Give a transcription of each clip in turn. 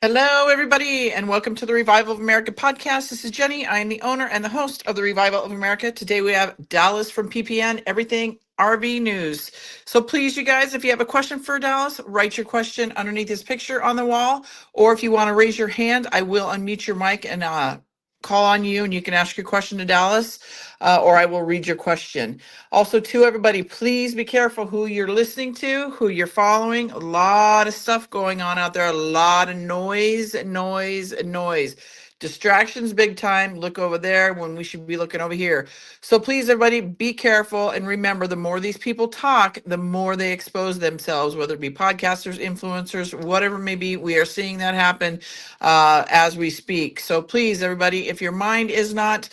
Hello, everybody, and welcome to the Revival of America podcast. This is Jenny. I am the owner and the host of the Revival of America. Today we have Dallas from PPN, Everything RV News. So please, you guys, if you have a question for Dallas, write your question underneath his picture on the wall, or if you want to raise your hand, I will unmute your mic and call on you, and you can ask your question to Dallas, or I will read your question. Also, too, everybody, please be careful who you're listening to, who you're following. A lot of stuff going on out there, a lot of noise, noise, noise. Distractions big time. Look over there when we should be looking over here. So please, everybody, be careful. And remember, the more these people talk, the more they expose themselves, whether it be podcasters, influencers, whatever it may be. We are seeing that happen as we speak. So please, everybody, if your mind is not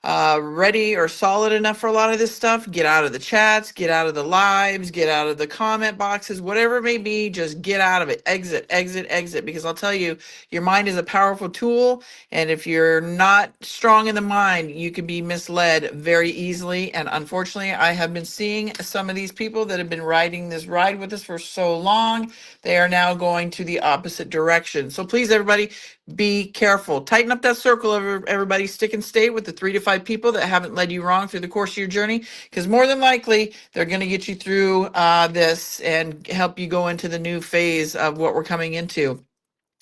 ready or solid enough for a lot of this stuff, get out of the chats, get out of the lives, get out of the comment boxes, whatever it may be, just get out of it. Exit, exit, exit. Because I'll tell you, your mind is a powerful tool. And if you're not strong in the mind, you can be misled very easily. And unfortunately, I have been seeing some of these people that have been riding this ride with us for so long, they are now going to the opposite direction. So please, everybody, be careful. Tighten up that circle of everybody. Stick and stay with the 3 to 5 people that haven't led you wrong through the course of your journey, because more than likely they're going to get you through this and help you go into the new phase of what we're coming into.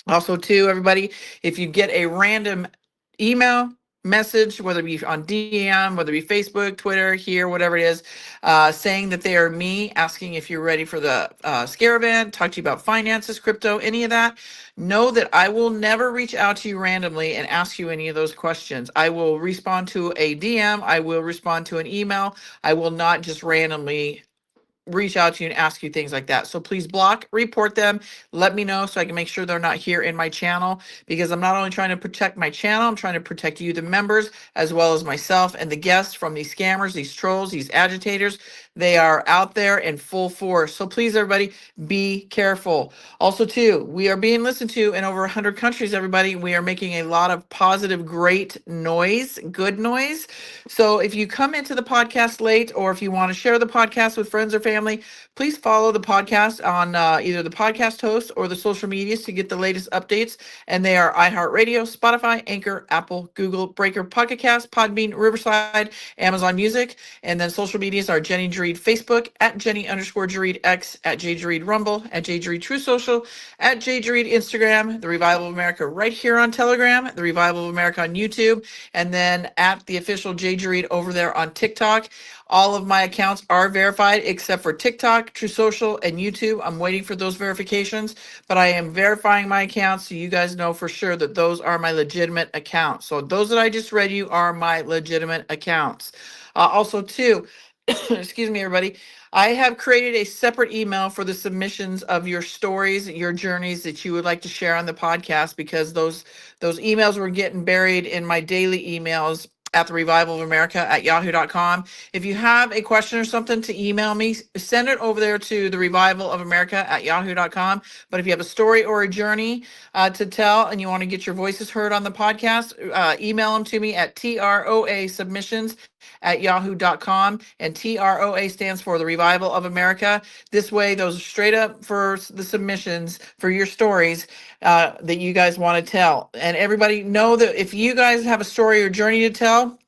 Also, too, everybody, if you get a random email message, whether it be on DM, whether it be Facebook, Twitter, here, whatever it is, saying that they are me, asking if you're ready for the scare event, talk to you about finances, crypto, any of that, know that I will never reach out to you randomly and ask you any of those questions. I will respond to a DM. I will respond to an email. I will not just randomly reach out to you and ask you things like that. So please block, report them, let me know so I can make sure they're not here in my channel, because I'm not only trying to protect my channel, I'm trying to protect you, the members, as well as myself and the guests from these scammers, these trolls, these agitators. They are out there in full force. So please, everybody, be careful. Also, too, we are being listened to in over 100 countries, everybody. We are making a lot of positive, great noise, good noise. So if you come into the podcast late, or if you want to share the podcast with friends or family, please follow the podcast on either the podcast host or the social medias to get the latest updates. And they are iHeartRadio, Spotify, Anchor, Apple, Google, Breaker, Pocket Cast, Podbean, Riverside, Amazon Music. And then social medias are Jenny Jareed Facebook, at Jenny_Jareed X, at J Jareed Rumble, at J Jareed True Social, at J Jareed Instagram, The Revival of America right here on Telegram, The Revival of America on YouTube, and then at the official J Jareed over there on TikTok. All of my accounts are verified except for TikTok, True Social, and YouTube. I'm waiting for those verifications, but I am verifying my accounts so you guys know for sure that those are my legitimate accounts. So those that I just read you are my legitimate accounts. Also, too, excuse me, everybody. I have created a separate email for the submissions of your stories, your journeys that you would like to share on the podcast, because those emails were getting buried in my daily emails at the Revival of America at yahoo.com. If you have a question or something to email me, send it over there to the Revival of America at yahoo.com. But if you have a story or a journey to tell and you want to get your voices heard on the podcast, email them to me at TROA submissions at yahoo.com. And TROA stands for the Revival of America. This way, those are straight up for the submissions for your stories that you guys want to tell. And everybody know that if you guys have a story or journey to tell,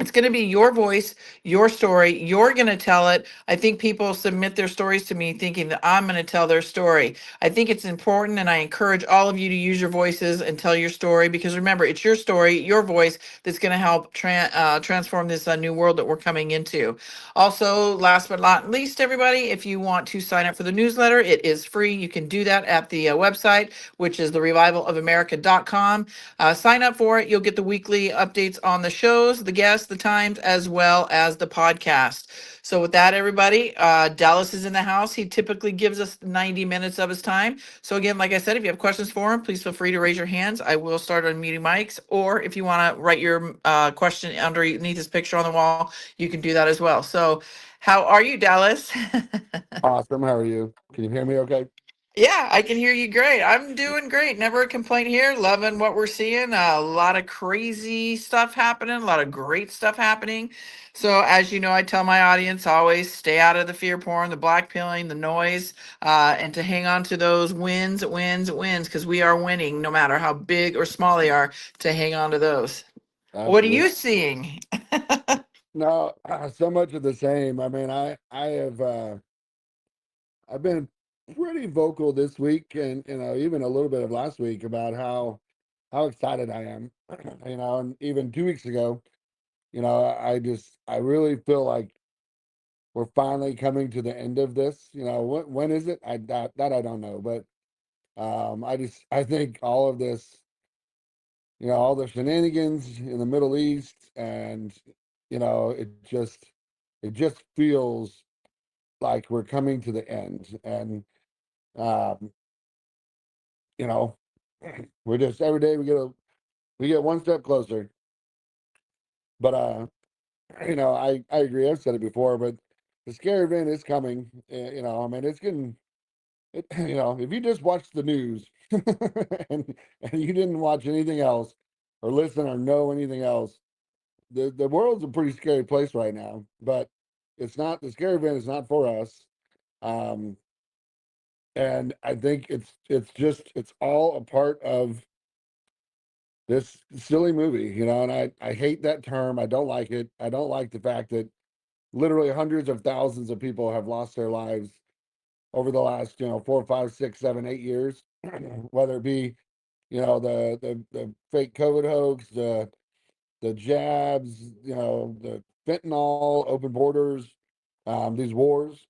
it's going to be your voice, your story. You're going to tell it. I think people submit their stories to me thinking that I'm going to tell their story. I think it's important, and I encourage all of you to use your voices and tell your story, because remember, it's your story, your voice that's going to help transform this new world that we're coming into. Also, last but not least, everybody, if you want to sign up for the newsletter, it is free. You can do that at the website, which is therevivalofamerica.com. Sign up for it. You'll get the weekly updates on the shows, the guests, the times, as well as the podcast. So with that, everybody, Dallas is in the house. He typically gives us 90 minutes of his time. So again, like I said, if you have questions for him, please feel free to raise your hands. I will start unmuting mics. Or if you want to write your question underneath his picture on the wall, you can do that as well. So how are you, Dallas? Awesome. How are you? Can you hear me okay? Yeah, I can hear you great. I'm doing great. Never a complaint here. Loving what we're seeing. A lot of crazy stuff happening, a lot of great stuff happening. So, as you know, I tell my audience always stay out of the fear porn, the black pilling, the noise, and to hang on to those wins, because we are winning no matter how big or small they are, to hang on to those. What are Absolutely. you seeing? No, so much of the same. I mean, I have I've been pretty vocal this week, and even a little bit of last week about how excited I am. And even 2 weeks ago, I really feel like we're finally coming to the end of this. When is it? That I don't know, but I think all of this, all the shenanigans in the Middle East, and it just feels like we're coming to the end, and um, you know, we're just every day we get one step closer. But I agree. I've said it before, but the scary event is coming. I mean, it's getting it. If you just watch the news and you didn't watch anything else, or listen or know anything else, the world's a pretty scary place right now. But it's not the scary event is not for us. Um, and I think it's all a part of this silly movie, and I hate that term. I don't like it. I don't like the fact that literally hundreds of thousands of people have lost their lives over the last, 4, 5, 6, 7, 8 years, whether it be, the fake COVID hoax, the jabs, the fentanyl, open borders, these wars,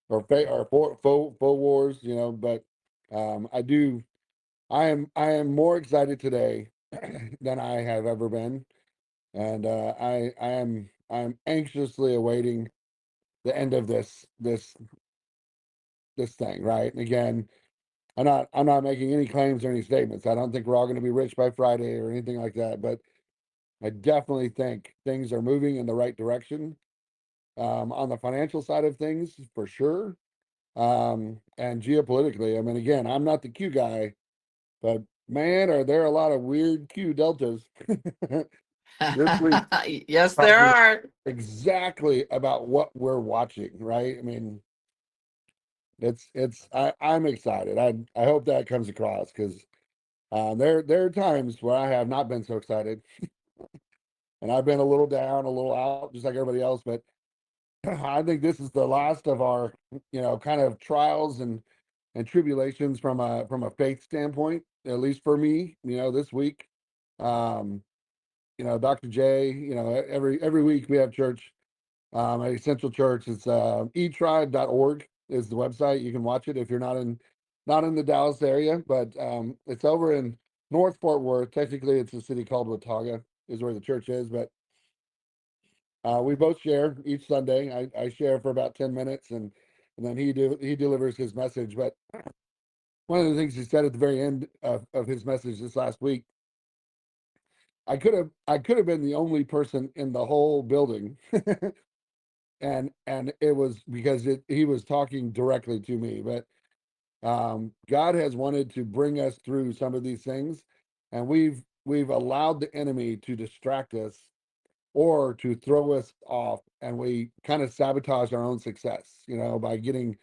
or faux wars, but I am more excited today than I have ever been, and I'm anxiously awaiting the end of this thing, right? And again, I'm not making any claims or any statements. I don't think we're all going to be rich by Friday or anything like that, but I definitely think things are moving in the right direction, on the financial side of things for sure, and geopolitically. I mean, again, I'm not the Q guy, but man, are there a lot of weird Q deltas this week Yes, there talking are. exactly about what we're watching, right? I mean, I'm excited. I hope that comes across, because there are times where I have not been so excited, and I've been a little down, a little out, just like everybody else. But I think this is the last of our, kind of trials and tribulations from a faith standpoint, at least for me, this week. Um, Dr. J, every week we have church, at Essential Church. It's etribe.org is the website. You can watch it if you're not in the Dallas area, but it's over in North Fort Worth. Technically, it's a city called Watauga is where the church is, but we both share each Sunday. I share for about 10 minutes, and then he delivers his message. But one of the things he said at the very end of his message this last week, I could have been the only person in the whole building, and it was because he was talking directly to me. But God has wanted to bring us through some of these things, and we've allowed the enemy to distract us or to throw us off, and we kind of sabotage our own success, by getting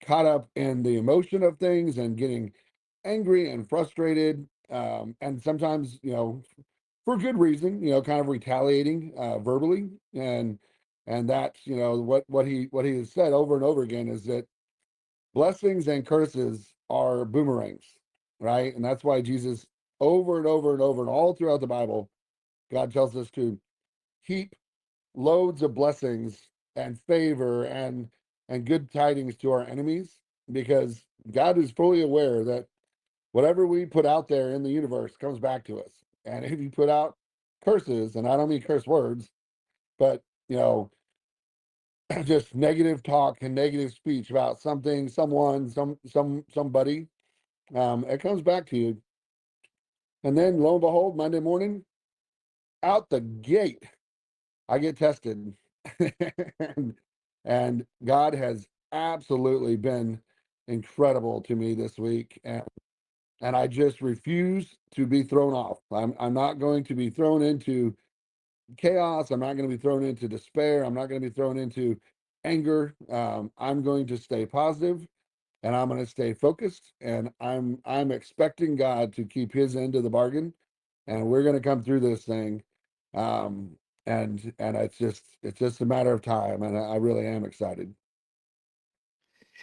caught up in the emotion of things and getting angry and frustrated, and sometimes, for good reason, kind of retaliating verbally, and that's, what he has said over and over again is that blessings and curses are boomerangs, right? And that's why Jesus, over and over and over and all throughout the Bible, God tells us to heap loads of blessings and favor and good tidings to our enemies, because God is fully aware that whatever we put out there in the universe comes back to us. And if you put out curses, and I don't mean curse words, but just negative talk and negative speech about something, someone, somebody, it comes back to you. And then lo and behold, Monday morning, out the gate, I get tested. and, and God has absolutely been incredible to me this week, and I just refuse to be thrown off. I'm not going to be thrown into chaos. I'm not going to be thrown into despair. I'm not going to be thrown into anger. I'm going to stay positive, and I'm going to stay focused. And I'm expecting God to keep His end of the bargain, and we're going to come through this thing. Um, and it's just a matter of time, and I really am excited.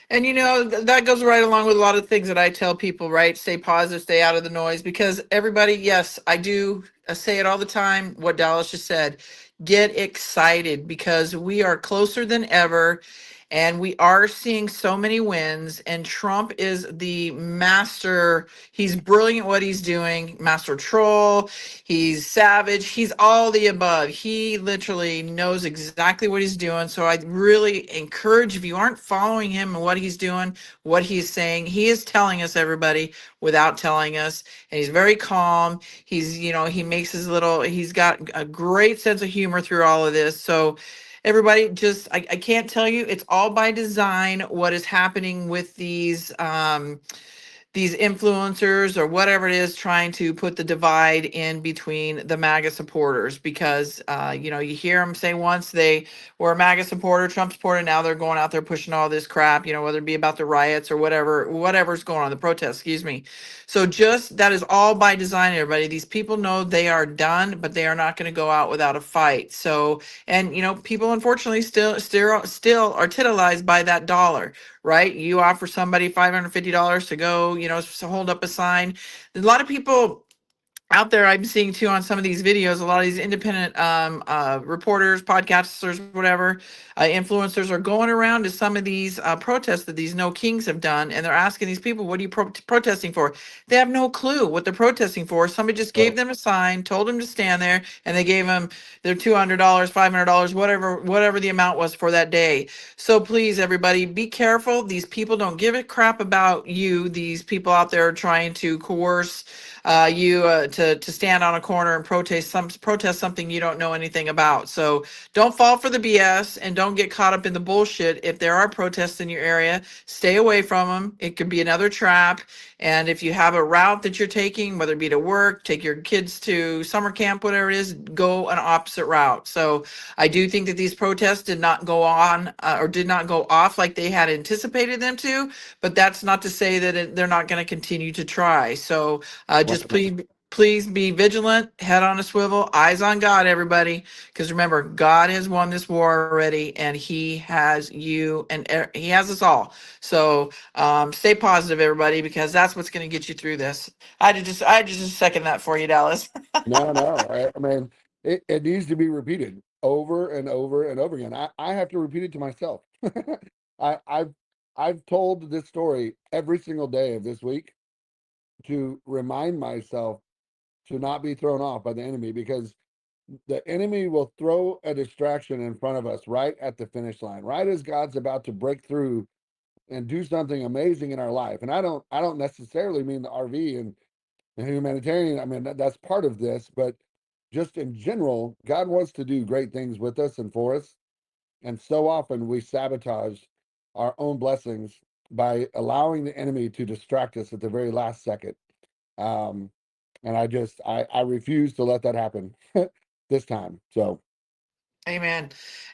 And that goes right along with a lot of things that I tell people, right? Stay positive, stay out of the noise, because everybody, yes, I do say it all the time, what Dallas just said. Get excited because we are closer than ever and we are seeing so many wins. And Trump is the master. He's brilliant what he's doing, master troll. He's savage. He's all the above. He literally knows exactly what he's doing. So I really encourage, if you aren't following him and what he's doing, what he's saying, he is telling us, everybody, without telling us. And he's very calm. He makes he's got a great sense of humor through all of this. So everybody, just, I can't tell you, it's all by design what is happening with these influencers or whatever it is trying to put the divide in between the MAGA supporters, because you hear them say once they were a MAGA supporter, Trump supporter, now they're going out there pushing all this crap, whether it be about the riots or whatever's going on, the protests, excuse me. So just that is all by design, everybody. These people know they are done, but they are not going to go out without a fight. So, and people unfortunately still are titillized by that dollar, right? You offer somebody $550 to go, hold up a sign. A lot of people out there I'm seeing too on some of these videos, a lot of these independent reporters, podcasters, whatever, influencers are going around to some of these protests that these No Kings have done, and they're asking these people, what are you protesting for? They have no clue what they're protesting for. Somebody just gave So them a sign, told them to stand there, and they gave them their $200, $500, whatever the amount was for that day. So please, everybody, be careful. These people don't give a crap about you. These people out there are trying to coerce you to stand on a corner and protest something you don't know anything about. So don't fall for the BS and don't get caught up in the bullshit. If there are protests in your area, stay away from them. It could be another trap. And if you have a route that you're taking, whether it be to work, take your kids to summer camp, whatever it is, go an opposite route. So I do think that these protests did not go on or did not go off like they had anticipated them to, but that's not to say that they're not going to continue to try. So just well, please be vigilant, head on a swivel, eyes on God, everybody. Because remember, God has won this war already, and He has you, and He has us all. So stay positive, everybody, because that's what's going to get you through this. I just second that for you, Dallas. no. I mean, it needs to be repeated over and over and over again. I have to repeat it to myself. I, I've I've told this story every single day of this week to remind myself to not be thrown off by the enemy, because the enemy will throw a distraction in front of us right at the finish line, right as God's about to break through and do something amazing in our life. And I don't necessarily mean the RV and humanitarian. I mean, that's part of this, but just in general, God wants to do great things with us and for us. And so often we sabotage our own blessings by allowing the enemy to distract us at the very last second. Um, and I refuse to let that happen this time. So Amen.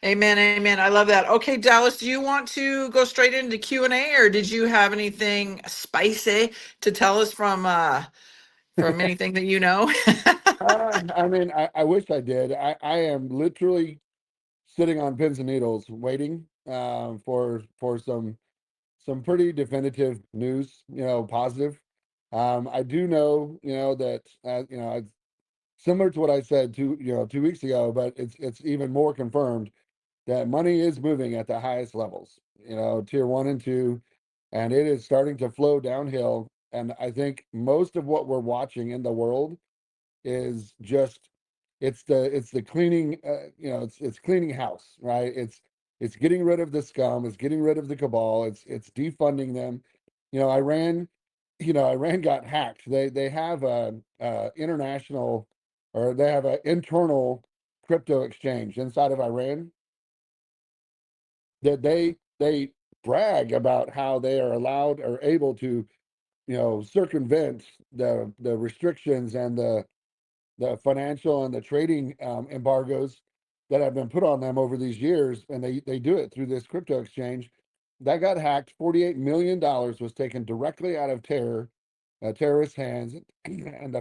Amen. Amen. I love that. Okay, Dallas, do you want to go straight into Q&A, or did you have anything spicy to tell us from anything that you know? I mean, I wish I did. I am literally sitting on pins and needles waiting for some pretty definitive news, positive. I do know, that it's similar to what I said 2 weeks ago, but it's even more confirmed that money is moving at the highest levels, tier one and two, and it is starting to flow downhill. And I think most of what we're watching in the world is just it's the cleaning, it's cleaning house, right? It's getting rid of the scum, it's getting rid of the cabal, it's defunding them. Iran, Iran got hacked. They have a international, or they have an internal crypto exchange inside of Iran that they brag about how they are allowed or able to, circumvent the restrictions and the financial and the trading embargoes that have been put on them over these years, and they do it through this crypto exchange that got hacked. $48 million was taken directly out of terrorist hands, and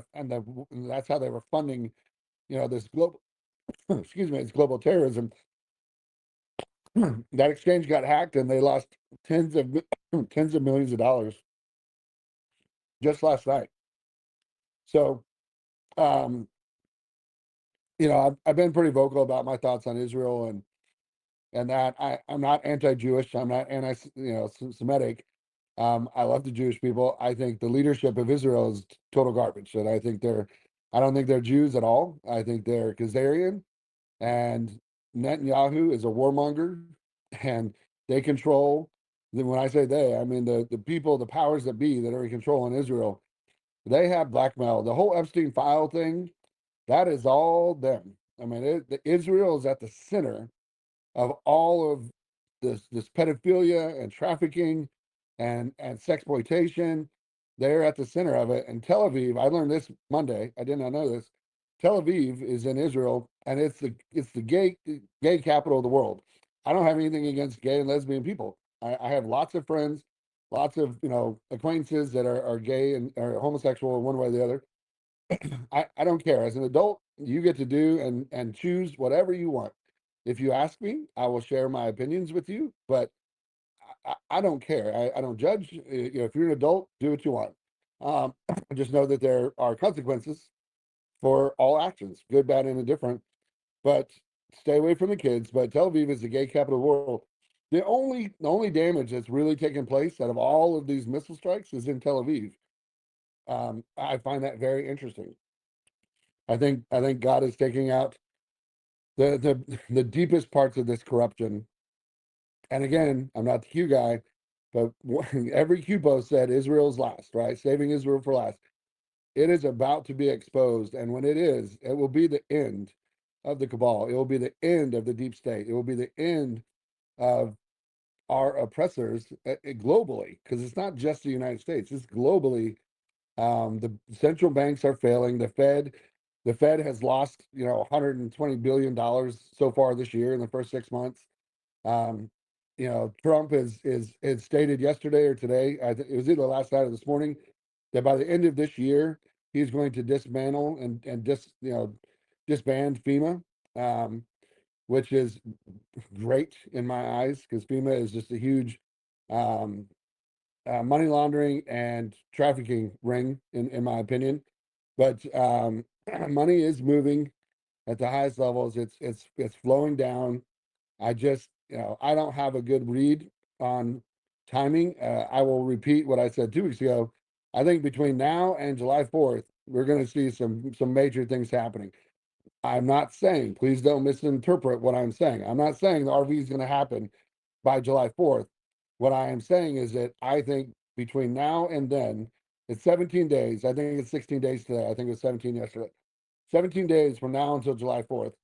that's how they were funding, this global excuse me, it's global terrorism. That exchange got hacked, and they lost tens of millions of dollars just last night. So, um, I've been pretty vocal about my thoughts on Israel, and that I'm not anti-Jewish. I'm not Semitic. I love the Jewish people. I think the leadership of Israel is total garbage, and I don't think they're Jews at all. I think they're Khazarian, and Netanyahu is a warmonger, and they control. Then when I say they, I mean the people, the powers that be that are in control in Israel. They have blackmail. The whole Epstein file thing, that is all them. I mean, Israel is at the center of all of this pedophilia and trafficking and sexploitation. They're at the center of it. And Tel Aviv, I learned this Monday. I did not know this. Tel Aviv is in Israel, and it's the gay capital of the world. I don't have anything against gay and lesbian people. I have lots of friends, lots of acquaintances that are gay and are homosexual in one way or the other. I don't care. As an adult, you get to do and choose whatever you want. If you ask me, I will share my opinions with you, but I don't care. I don't judge. If you're an adult, do what you want. Um, just know that there are consequences for all actions, good, bad, and indifferent. But stay away from the kids. But Tel Aviv is the gay capital of the world. The only damage that's really taken place out of all of these missile strikes is in Tel Aviv. I find that very interesting. I think God is taking out the deepest parts of this corruption. And again, I'm not the Q guy, but every Q post said Israel's last, right? Saving Israel for last. It is about to be exposed, and when it is, it will be the end of the cabal. It will be the end of the deep state. It will be the end of our oppressors globally, because it's not just the United States; it's globally. The central banks are failing. The Fed has lost, $120 billion so far this year in the first 6 months. Um, Trump is stated yesterday or today, I think it was either last night or this morning, that by the end of this year, he's going to dismantle and disband FEMA, um, which is great in my eyes because FEMA is just a huge um, money laundering and trafficking ring, in my opinion. But money is moving at the highest levels. It's flowing down. I don't have a good read on timing. I will repeat what I said 2 weeks ago. I think between now and July 4th, we're going to see some major things happening. I'm not saying, please don't misinterpret what I'm saying. I'm not saying the RV is going to happen by July 4th. What I am saying is that I think between now and then, it's 17 days. I think it's 16 days today. I think it was 17 yesterday. 17 days from now until July 4th,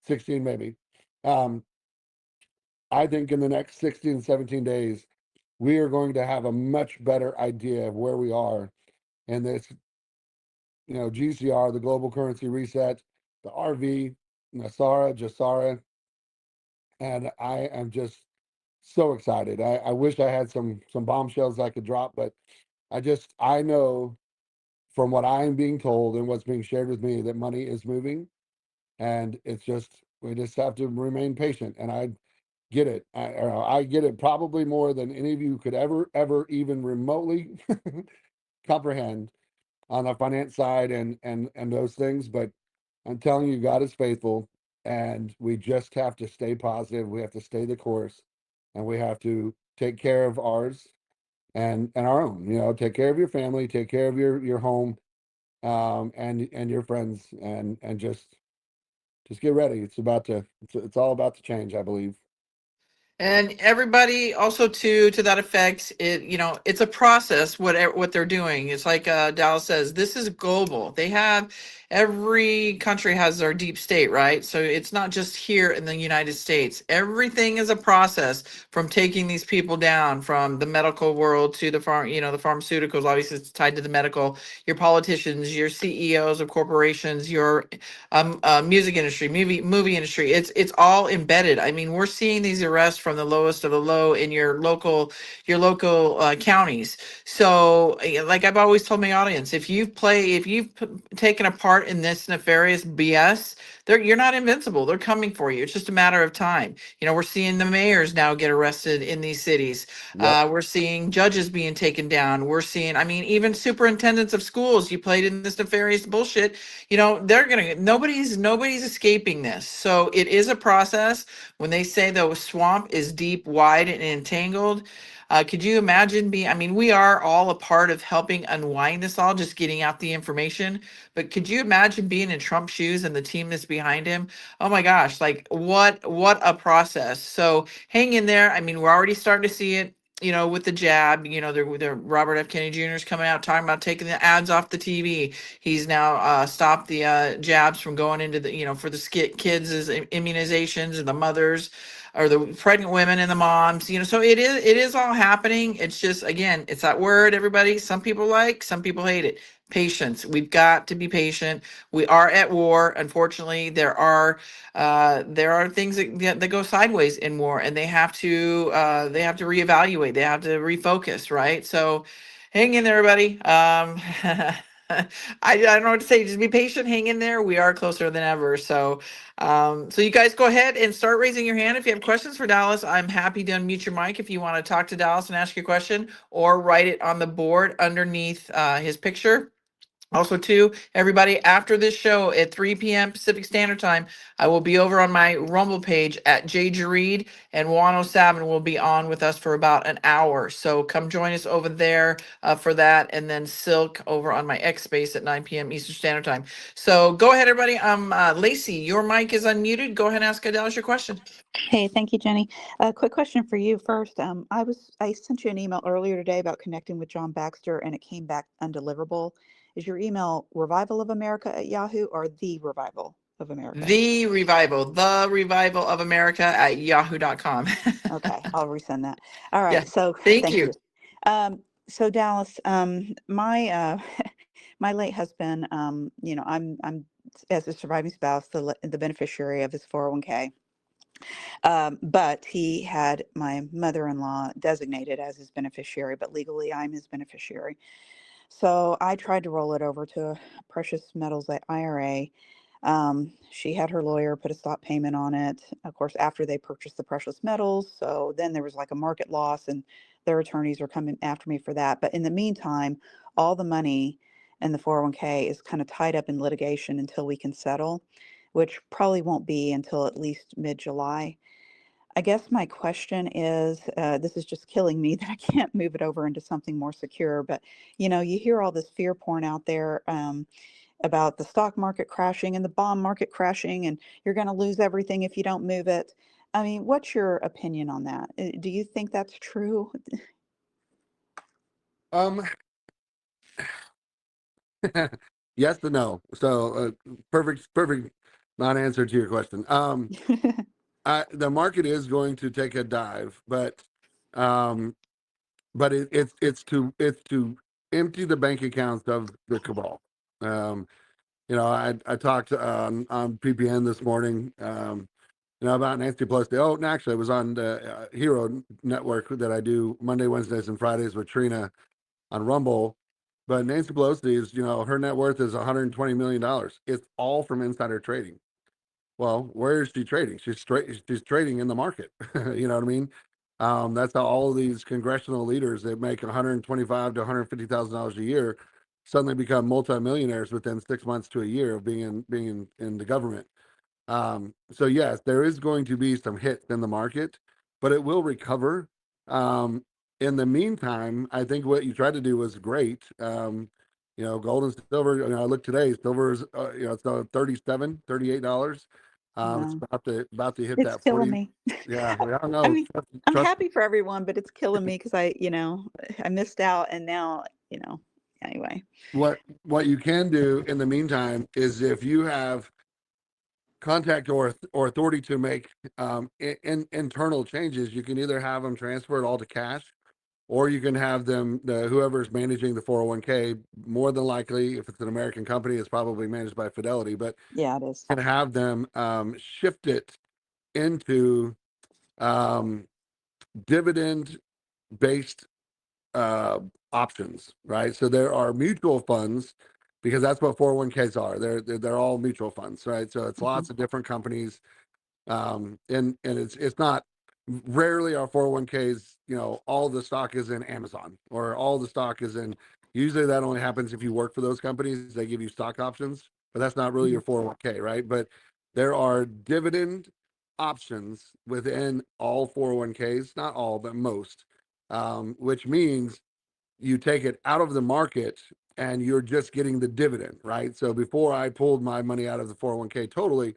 16 maybe. Um, I think in the next 16, 17 days, we are going to have a much better idea of where we are in this, GCR, the global currency reset, the RV, Nasara, Jasara, and I am just so excited. I wish I had some bombshells I could drop, but I know from what I'm being told and what's being shared with me that money is moving, and we just have to remain patient. And I get it. I get it probably more than any of you could ever even remotely comprehend on the finance side and those things. But I'm telling you, God is faithful, and we just have to stay positive. We have to stay the course, and we have to take care of ours and our own. Take care of your family, take care of your home, and your friends, and just get ready. It's all about to change, I believe. And everybody also to that effect, it's a process, what they're doing. It's like Dallas says, this is global. Every country has their deep state, right? So it's not just here in the United States. Everything is a process, from taking these people down from the medical world to the pharmaceuticals. Obviously, it's tied to the medical. Your politicians, your CEOs of corporations, your music industry, movie industry. It's all embedded. I mean, we're seeing these arrests from the lowest of the low in your local counties. So, like I've always told my audience, if you've taken a part in this nefarious BS, you're not invincible. They're coming for you. It's just a matter of time. We're seeing the mayors now get arrested in these cities. Yep. We're seeing judges being taken down. We're seeing, I mean, even superintendents of schools. You played in this nefarious bullshit. They're gonna nobody's escaping this. So it is a process. When they say the swamp is deep, wide, and entangled, could you imagine I mean, we are all a part of helping unwind this all, just getting out the information. But could you imagine being in Trump's shoes and the team that's behind him? Oh my gosh, like what a process. So hang in there. I mean, we're already starting to see it. With the jab, the Robert F. Kennedy Jr. is coming out talking about taking the ads off the TV. He's now stopped the jabs from going into for the kids' immunizations and the mothers or the pregnant women and the moms. So it is all happening. It's just, again, it's that word, everybody. Some people like, some people hate it. Patience. We've got to be patient. We are at war. Unfortunately, there are things that go sideways in war, and they have to reevaluate. They have to refocus, right? So hang in there, everybody. I don't know what to say. Just be patient, hang in there. We are closer than ever. So you guys go ahead and start raising your hand if you have questions for Dallas. I'm happy to unmute your mic if you want to talk to Dallas and ask your question, or write it on the board underneath his picture. Also, too, everybody, after this show at 3 p.m. Pacific Standard Time, I will be over on my Rumble page at Jay Jareed, and 107 will be on with us for about an hour. So come join us over there for that, and then Silk over on my X Space at 9 p.m. Eastern Standard Time. So go ahead, everybody. Lacey, your mic is unmuted. Go ahead and ask Dallas your question. Hey, thank you, Jenny. A quick question for you first. I sent you an email earlier today about connecting with John Baxter, and it came back undeliverable. Is your email Revival of America at Yahoo or The Revival of America? The Revival of America at yahoo.com. Okay, I'll resend that. All right, Yeah, so thank thank you. you. So Dallas, my my late husband, I'm as a surviving spouse, the beneficiary of his 401k. But he had my mother-in-law designated as his beneficiary, but legally I'm his beneficiary. So I tried to roll it over to a precious metals IRA. She had her lawyer put a stop payment on it, of course, after they purchased the precious metals. So then there was like a market loss, and their attorneys are coming after me for that. But in the meantime, all the money in the 401k is kind of tied up in litigation until we can settle, which probably won't be until at least mid-July. I guess my question is, this is just killing me that I can't move it over into something more secure. But you hear all this fear porn out there about the stock market crashing and the bond market crashing, and you're going to lose everything if you don't move it. I mean, what's your opinion on that? Do you think that's true? Um, yes and no. So perfect non-answer to your question. The market is going to take a dive, but it's to empty the bank accounts of the cabal. I talked on PPN this morning, about Nancy Pelosi. Oh, and actually, it was on the Hero Network that I do Monday, Wednesdays, and Fridays with Trina on Rumble. But Nancy Pelosi is, her net worth is $120 million. It's all from insider trading. Well, where is she trading? She's trading in the market. You know what I mean? That's how all of these congressional leaders that make $125,000 to $150,000 a year suddenly become multimillionaires within 6 months to a year of being in the government. So yes, there is going to be some hits in the market, but it will recover. In the meantime, I think what you tried to do was great. Gold and silver. I look today, silver is it's $37, $38. It's No, about to hit it's that killing 40. me. Yeah, I don't I know. mean, Trust, I'm trust happy for everyone, but it's killing me because I missed out, and now, anyway. what you can do in the meantime is if you have contact or authority to make internal changes, you can either have them transfer it all to cash, or you can have them whoever's managing the 401k. More than likely, if it's an American company, it's probably managed by Fidelity, but Yeah, it is. can have them shift it into um, dividend based uh, options, right? So there are mutual funds, because that's what 401ks are. They're all mutual funds, right? So it's Mhm. lots of different companies, and it's not, rarely are 401ks, all the stock is in Amazon or all the stock is in, usually that only happens if you work for those companies. They give you stock options, but that's not really Mhm. your 401k, right? But there are dividend options within all 401ks, not all but most, which means you take it out of the market and you're just getting the dividend, right? So before I pulled my money out of the 401k totally,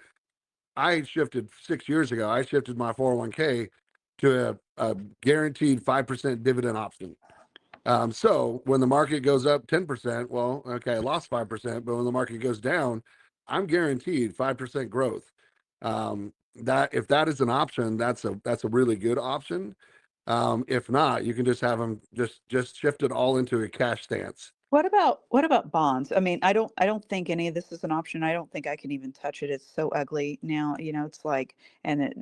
I shifted 6 years ago. I shifted my 401k to a guaranteed 5% dividend option. So when the market goes up 10%, well, okay, I lost 5%, but when the market goes down, I'm guaranteed 5% growth. That if that is an option, that's a really good option. If not, you can just have them just shift it all into a cash stance. What about bonds? I mean, I don't think any of this is an option. I don't think I can even touch it. It's so ugly now. It's like, and it,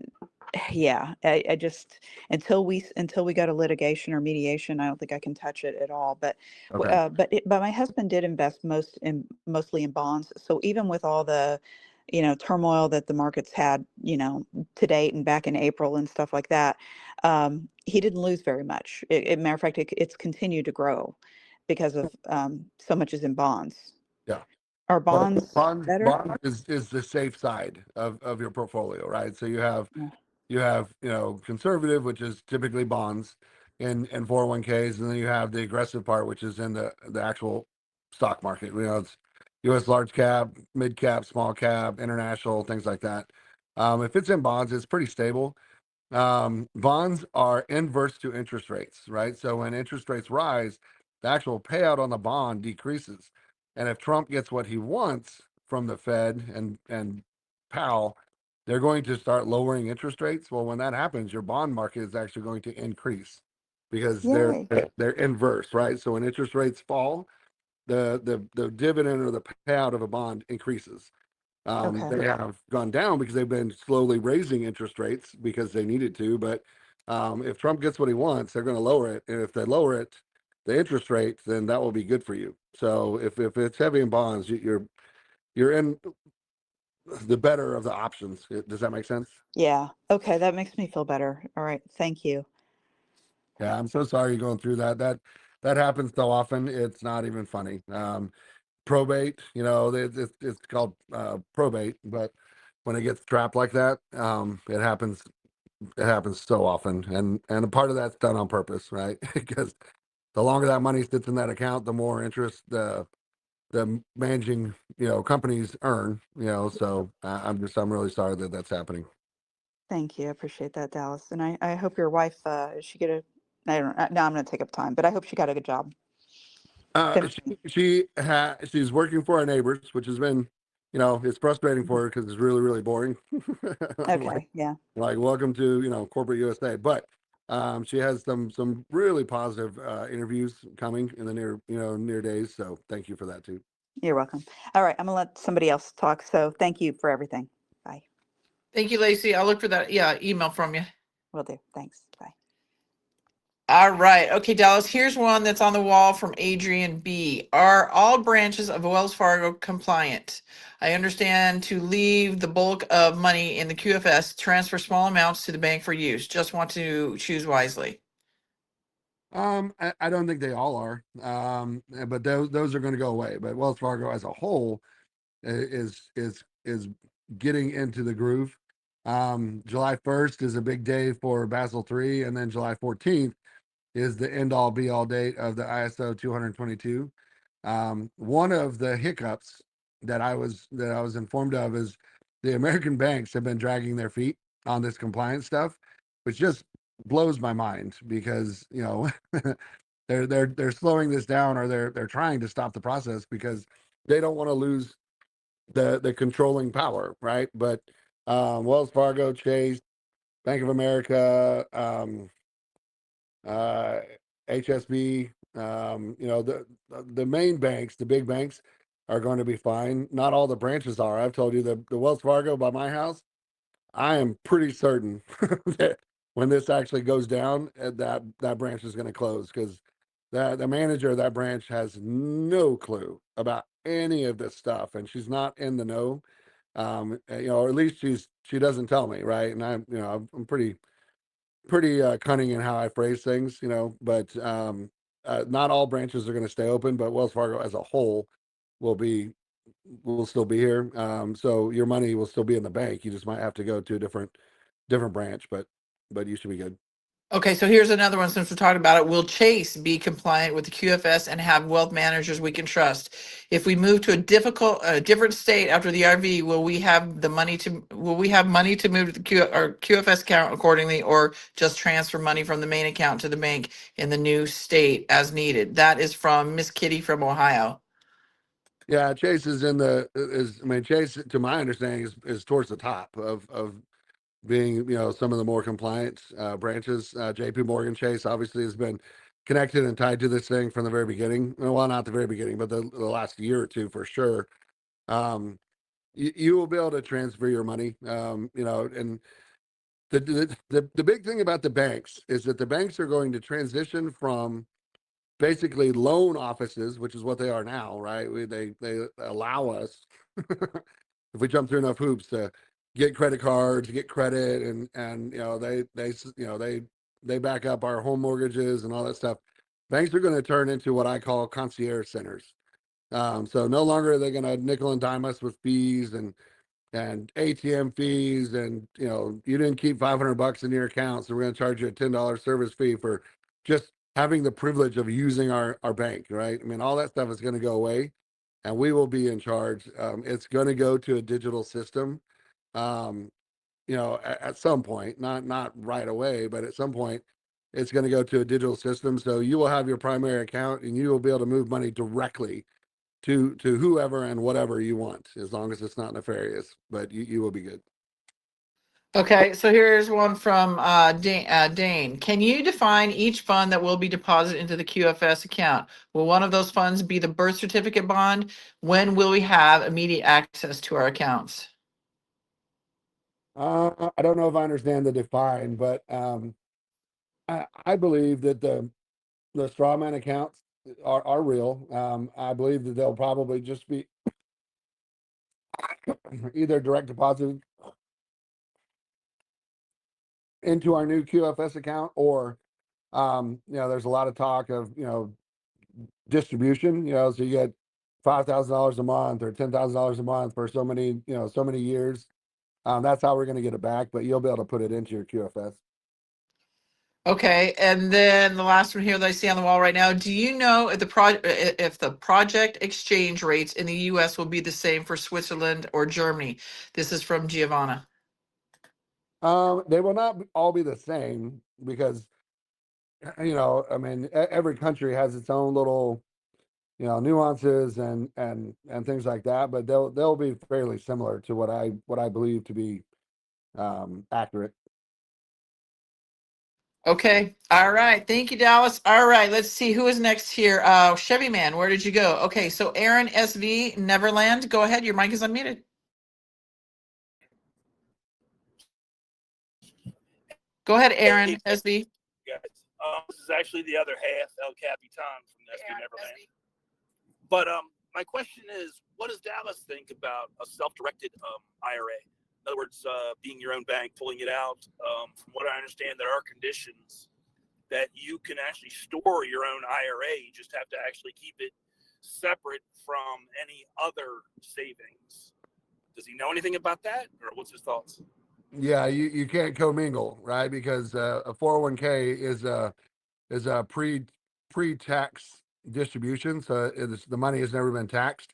yeah, I just until we go to litigation or mediation, I don't think I can touch it at all. But Okay. but my husband did invest mostly in bonds. So even with all the turmoil that the markets had to date and back in April and stuff like that, he didn't lose very much. Matter of fact, it's continued to grow because of so much is in bonds. Yeah. Are Well, bonds better? bond is the safe side of your portfolio, right? So Yeah. you have conservative, which is typically bonds and 401ks, and then you have the aggressive part, which is in the actual stock market. It's US large cap, mid cap, small cap, international, things like that. If it's in bonds, it's pretty stable. Bonds are inverse to interest rates, right? So when interest rates rise, the actual payout on the bond decreases. And if Trump gets what he wants from the Fed and Powell, they're going to start lowering interest rates. Well, when that happens, your bond market is actually going to increase because Yay. they're inverse, right? So when interest rates fall, the dividend or the payout of a bond increases. Okay. They have gone down because they've been slowly raising interest rates because they needed to. But if Trump gets what he wants, they're going to lower it. And if they lower it, the interest rate, then that will be good for you. So if it's heavy in bonds, you're in the better of the options. Does that make sense? Yeah. Okay. That makes me feel better. All right. Thank you. Yeah, I'm so sorry you're going through that. That happens so often. It's not even funny. Probate, it's called probate, but when it gets trapped like that, it happens so often, and a part of that's done on purpose, right? Because the longer that money sits in that account, the more interest the managing companies earn. So I'm really sorry that that's happening. Thank you. I appreciate that, Dallas. And I hope your wife, is she get a, I don't, no, I'm going to take up time, but I hope she got a good job. Finishing. She's working for our neighbors, which has been, it's frustrating for her because it's really really boring. like Okay. Yeah. like welcome to corporate USA, but she has some really positive interviews coming in the near days. So thank you for that too. You're welcome. All right. I'm going to let somebody else talk. So thank you for everything. Bye. Thank you, Lacey. I'll look for that email from you. Will do. Thanks. Bye. All right. Okay, Dallas, here's one that's on the wall from Adrian B. Are all branches of Wells Fargo compliant? I understand to leave the bulk of money in the QFS, transfer small amounts to the bank for use. Just want to choose wisely. I don't think they all are, but those are going to go away. But Wells Fargo as a whole is getting into the groove. July 1st is a big day for Basel III, and then July 14th is the end all be all date of the ISO 222. One of the hiccups that I was informed of is the American banks have been dragging their feet on this compliance stuff, which just blows my mind because, you know, they're slowing this down, or they're trying to stop the process because they don't want to lose the controlling power, right? But Wells Fargo, Chase, Bank of America, uh, HSB, you know, the main banks, the big banks, are going to be fine. Not all the branches are. I've told you the Wells Fargo by my house, I am pretty certain that when this actually goes down, that branch is going to close because the manager of that branch has no clue about any of this stuff, and she's not in the know. You know, or at least she doesn't tell me, right? And I'm, you know, I'm pretty cunning in how I phrase things, you know. But not all branches are going to stay open, but Wells Fargo as a whole will be will still be here. So your money will still be in the bank. You just might have to go to a different branch, but you should be good. Okay, so here's another one since we're talking about it. Will Chase be compliant with the QFS and have wealth managers we can trust? If we move to a different state after the RV, will we have money to move to the QFS account accordingly, or just transfer money from the main account to the bank in the new state as needed? That is from Miss Kitty from Ohio. Yeah, Chase is I mean, Chase, to my understanding, is towards the top of being, you know, some of the more compliant branches. JP Morgan Chase obviously has been connected and tied to this thing from the very beginning. Well, not the very beginning, but the last year or two for sure. You will be able to transfer your money, you know. And the big thing about the banks is that the banks are going to transition from basically loan offices, which is what they are now, right? They allow us, if we jump through enough hoops, to get credit cards, get credit, and you know, they back up our home mortgages and all that stuff. Banks are going to turn into what I call concierge centers. So no longer are they going to nickel and dime us with fees and ATM fees, and, you know, you didn't keep $500 in your account, so we're going to charge you a $10 service fee for just having the privilege of using our bank, right? I mean, all that stuff is going to go away, and we will be in charge. It's going to go to a digital system, um, you know, at some point, not right away, but at some point, it's going to go to a digital system. So you will have your primary account, and you will be able to move money directly to whoever and whatever you want, as long as it's not nefarious. But you will be good. Okay, so here's one from Dane. Can you define each fund that will be deposited into the QFS account? Will one of those funds be the birth certificate bond? When will we have immediate access to our accounts? I don't know if I understand the define, but I believe that the strawman accounts are real. I believe that they'll probably just be either direct deposited into our new QFS account, or you know, there's a lot of talk of, you know, distribution. You know, so you get $5,000 a month or $10,000 a month for so many, you know, so many years. That's how we're going to get it back, but you'll be able to put it into your QFS. Okay, and then the last one here that I see on the wall right now, do you know if the project exchange rates in the US will be the same for Switzerland or Germany? This is from Giovanna. They will not all be the same because, you know, I mean, every country has its own little, you know, nuances and things like that, but they'll be fairly similar to what I believe to be accurate. Okay, all right, thank you, Dallas. All right, let's see who is next here. Chevy Man, where did you go? Okay, so Aaron SV Neverland, go ahead, your mic is unmuted. Go ahead, Aaron SV. Guys, this is actually the other half, El Capitan from SV Neverland. But my question is, what does Dallas think about a self-directed IRA? In other words, being your own bank, pulling it out. From what I understand, there are conditions that you can actually store your own IRA. You just have to actually keep it separate from any other savings. Does he know anything about that, or what's his thoughts? Yeah, you can't commingle, right? Because a 401k is a pre-tax distribution, so the money has never been taxed.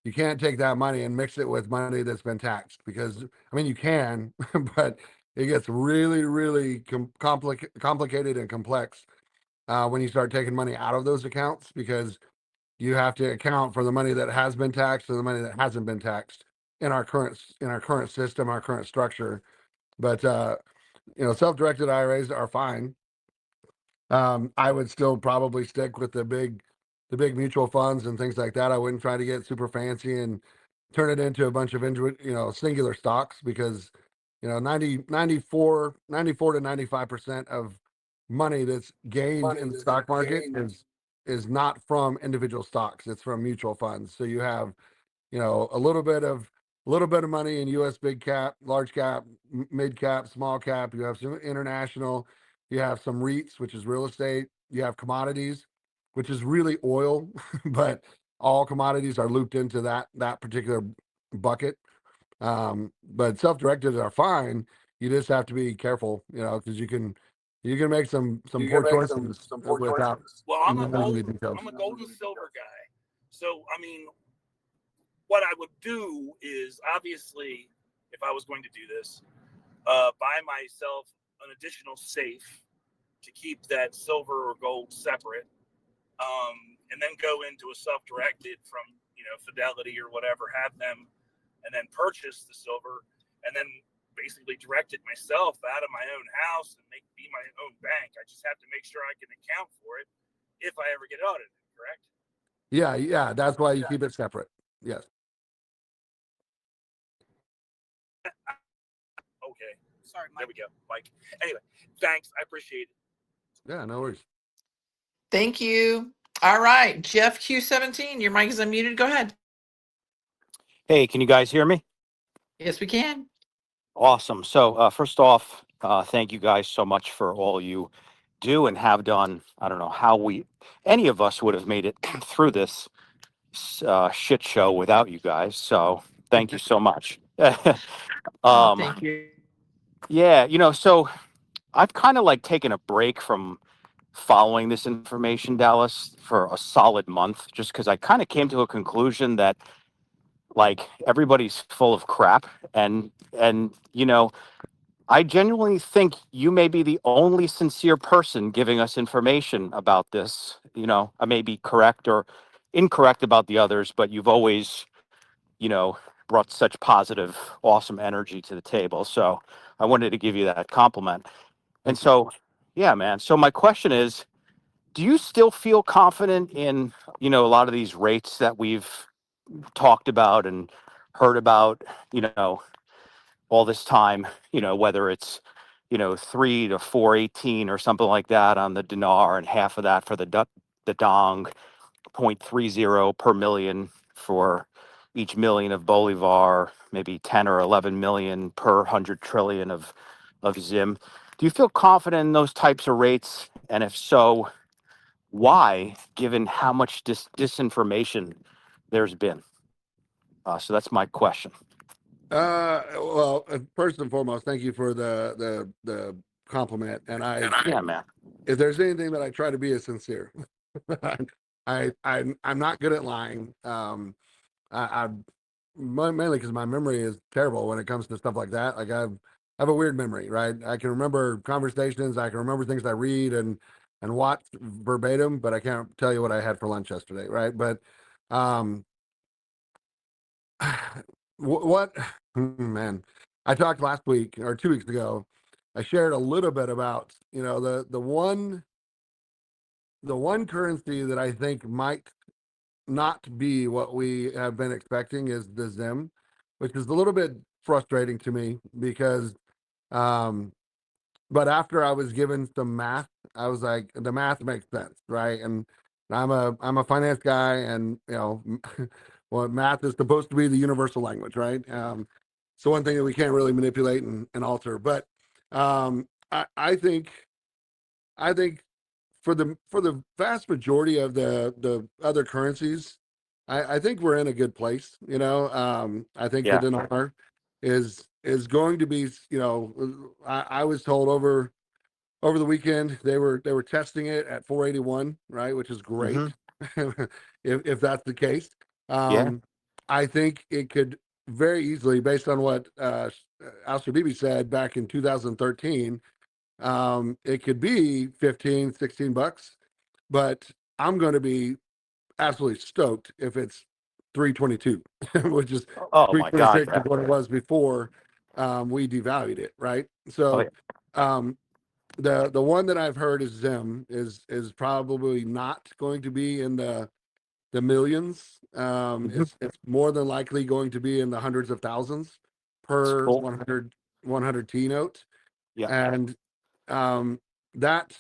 you can't take that money and mix it with money that's been taxed, because I mean you can, but it gets really, really complicated and complex when you start taking money out of those accounts, because you have to account for the money that has been taxed and the money that hasn't been taxed in our current system, our current structure. But self-directed IRAs are fine. I would still probably stick with the big mutual funds and things like that. I wouldn't try to get super fancy and turn it into a bunch of singular stocks, because 94 to 95% of money that's gained in the stock market is not from individual stocks. It's from mutual funds. So you have a little bit of money in US big cap, large cap, mid cap, small cap. You have some international, you have some REITs, which is real estate, you have commodities, which is really oil, but all commodities are looped into that particular bucket. But self-directed are fine. You just have to be careful, because you can make some poor choices without Well, I'm a knowing the details. gold and silver guy. So, I mean, what I would do is, obviously, if I was going to do this, buy myself an additional safe to keep that silver or gold separate, and then go into a self-directed from Fidelity or whatever, have them, and then purchase the silver, and then basically direct it myself out of my own house and be my own bank. I just have to make sure I can account for it if I ever get audited. Correct? Yeah, that's why you keep it separate. Yes. Okay. Sorry, Mike. There we go, Mike. Anyway, thanks. I appreciate it. Yeah, no worries. Thank you. All right, Jeff Q17, your mic is unmuted. Go ahead. Hey, can you guys hear me? Yes, we can. Awesome. So first off, thank you guys so much for all you do and have done. I don't know how any of us would have made it through this shit show without you guys. So thank you so much. Thank you. Yeah, so I've kind of like taken a break from following this information, Dallas, for a solid month, just because I kind of came to a conclusion that like everybody's full of crap, and I genuinely think you may be the only sincere person giving us information about this. I may be correct or incorrect about the others, but you've always brought such positive, awesome energy to the table, so I wanted to give you that compliment. And so yeah, man, so my question is, do you still feel confident in a lot of these rates that we've talked about and heard about, all this time, whether it's, 3 to 418 or something like that on the dinar, and half of that for the dong, 0.30 per million for each million of Bolivar, maybe 10 or 11 million per 100 trillion of Zim. Do you feel confident in those types of rates? And if so, why, given how much disinformation there's been? So that's my question. Well, first and foremost, thank you for the compliment. And Yeah, man. if there's anything that I try to be, is sincere. I'm not good at lying. I mainly because my memory is terrible when it comes to stuff like that. Like I have a weird memory, right? I can remember conversations, I can remember things I read and watch verbatim, but I can't tell you what I had for lunch yesterday, right? But what man, I talked last week or 2 weeks ago. I shared a little bit about the one currency that I think might not be what we have been expecting is the Zim, which is a little bit frustrating to me because but after I was given some math, I was like, the math makes sense, right? And I'm a finance guy, and well, math is supposed to be the universal language, right? So one thing that we can't really manipulate and alter. But I think for the vast majority of the other currencies, I think we're in a good place. I think the Yeah. dinar is going to be. I was told over the weekend they were testing it at 481, right, which is great. Mhm. if that's the case. Yeah. I think it could very easily, based on what Alistair Beebe said back in 2013, it could be 15, 16 bucks, but I'm going to be absolutely stoked if it's 322, which is Oh my God. 326 is what it was before we devalued it, right? Oh, So yeah. the one that I've heard is Zim is probably not going to be in the millions. Mhm. It's more than likely going to be in the hundreds of thousands It's per cool. 100 T note. Yeah. And um, that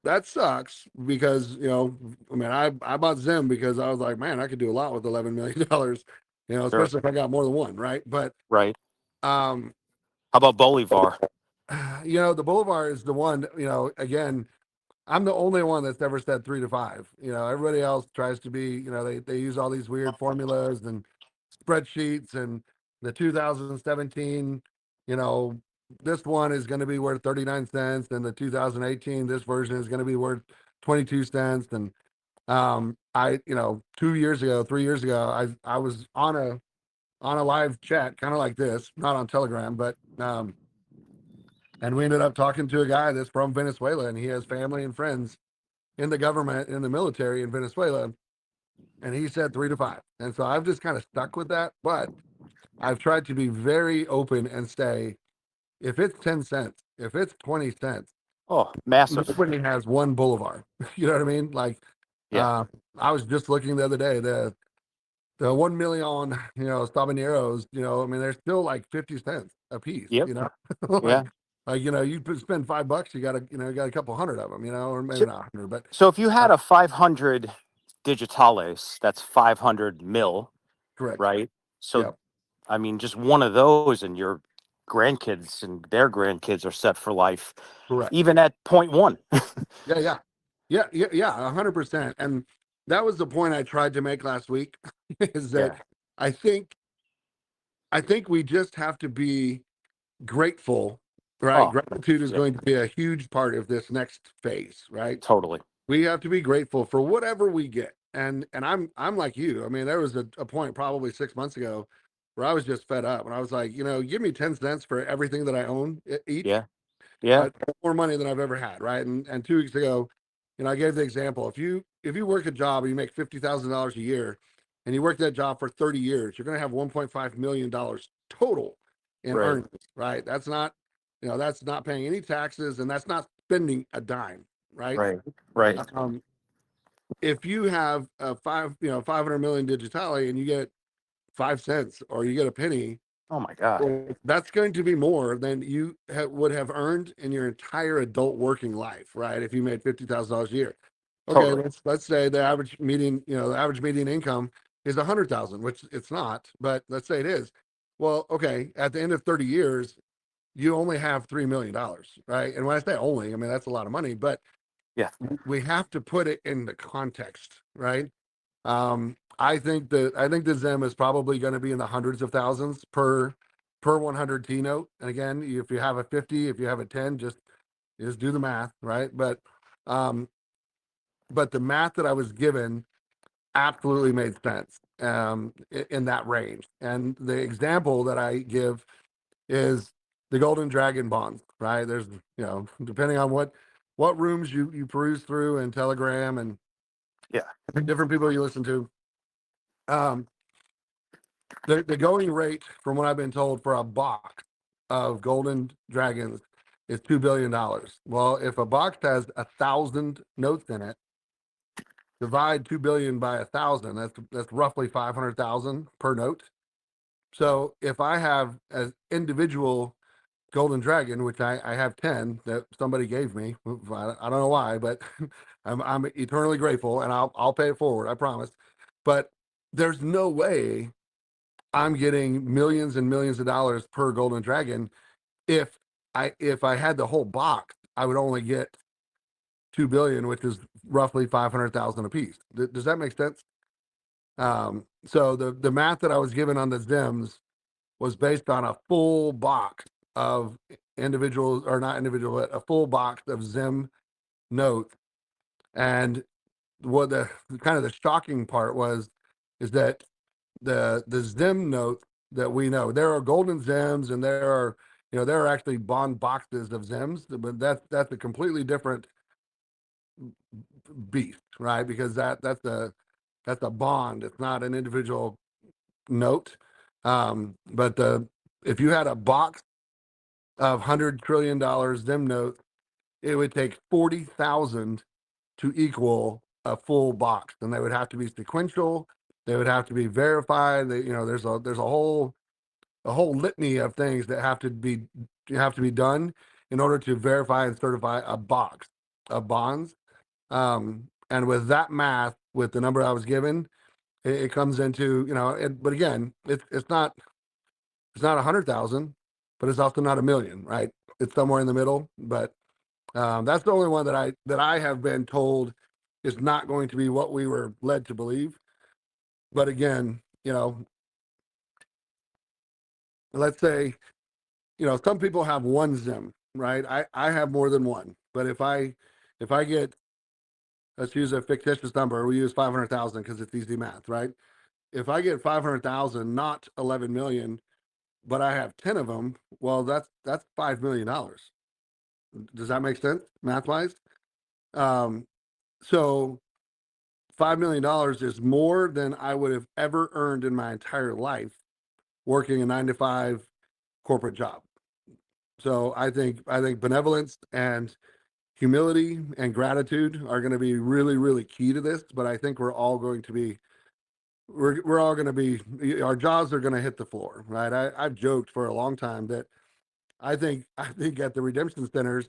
that sucks because, I mean, I bought Zim because I was like, man, I could do a lot with $11 million, Sure. especially if I got more than one, right? But Right. um, How about Bolivar? the Boulevard is the one, again, I'm the only one that's ever said 3 to 5. Everybody else tries to be, they use all these weird formulas and spreadsheets, and the 2017, you know, this one is going to be worth 39 cents, and the 2018, this version is going to be worth 22 cents. And I, 2 years ago, 3 years ago, I was on a live chat, kind of like this, not on Telegram, but and we ended up talking to a guy that's from Venezuela, and he has family and friends in the government, in the military in Venezuela, and he said 3 to 5. And so I've just kind of stuck with that, but I've tried to be very open and say, if it's 10 cents, if it's 20 cents, Oh, massive. nobody has one Boulevard. You know what I mean? Like, Yeah. I was just looking the other day, the 1 million, Sabaneros, I mean, they're still like 50 cents a piece, Yep. like, Yeah. you spend $5, you got a couple hundred of them, or maybe So, not 100, but so if you had a 500 digitales, that's 500 mil, correct. right? So, Yeah, I mean, just one of those and your grandkids and their grandkids are set for life, correct. even at 0.1. Yeah, yeah, 100%. And that was the point I tried to make last week, is that Yeah. I think we just have to be grateful, right? Oh, Gratitude is yeah, going to be a huge part of this next phase, right? totally. We have to be grateful for whatever we get. And I'm like you. I mean, there was a point probably 6 months ago where I was just fed up, and I was like, give me 10 cents for everything that I own each. Yeah. Yeah. More money than I've ever had, right? And 2 weeks ago, I gave the example. If you work a job and you make $50,000 a year, and you work that job for 30 years, you're going to have $1.5 million total in Right. earnings, right? That's not paying any taxes, and that's not spending a dime, right? Right. Right. Um, if you have a 500 million digitale and you get 5 cents or you get a penny, Oh my God. well, that's going to be more than you would have earned in your entire adult working life, right? If you made $50,000 a year. Okay, Totally. let's say the average median, income is 100,000, which it's not, but let's say it is. Well, okay, at the end of 30 years, you only have $3 million, right? And when I say only, I mean that's a lot of money, but Yeah. we have to put it in the context, right? I think the Zim is probably going to be in the hundreds of thousands per 100 T note. And again, if you have a 50, if you have a 10, just do the math, right? Um, but the math that I was given absolutely made sense in that range. And the example that I give is the Golden Dragon bonds, right? There's, depending on what rooms you peruse through and Telegram and Yeah. different people you listen to. The going rate, from what I've been told, for a box of Golden Dragons is $2 billion. Well, if a box has 1,000 notes in it, divide 2 billion by 1,000, that's roughly 500,000 per note. So if I have an individual Golden Dragon, which I have 10 that somebody gave me, I don't know why, but I'm eternally grateful, and I'll pay it forward, I promise. But there's no way I'm getting millions and millions of dollars per Golden Dragon. If I had the whole box, I would only get 2 billion, which is roughly 500,000 a piece. Does that make sense? So the math that I was given on the Zims was based on a full box of individuals, or not individual, but a full box of Zim notes. And what the kind of the shocking part was, is that the Zim note that we know. There are golden Zims, and there are, you know, there are actually bond boxes of Zims, but that's a completely different beast, right? Because that's a bond. It's not an individual note. But if you had a box of $100 trillion Zim notes, it would take 40,000 to equal a full box, and they would have to be sequential. They would have to be verified. They, you know, there's a whole litany of things that have to be done in order to verify and certify a box of bonds. And with that math, with the number I was given, it comes into, you know, but again, it's not 100,000, but it's also not a million, right? It's somewhere in the middle. But that's the only one that I have been told is not going to be what we were led to believe. But again, you know, let's say, you know, some people have one Zim, right? I have more than one. But if I get, let's use a fictitious number, we use 500,000 because it's easy math, right? If I get 500,000, not 11 million, but I have 10 of them, well, that's $5 million. Does that make sense math wise? So $5 million is more than I would have ever earned in my entire life working a 9-to-5 corporate job. So I think benevolence and humility and gratitude are going to be really, really key to this. But I think we're all going to be, our jaws are going to hit the floor, right? I've joked for a long time that I think at the redemption centers,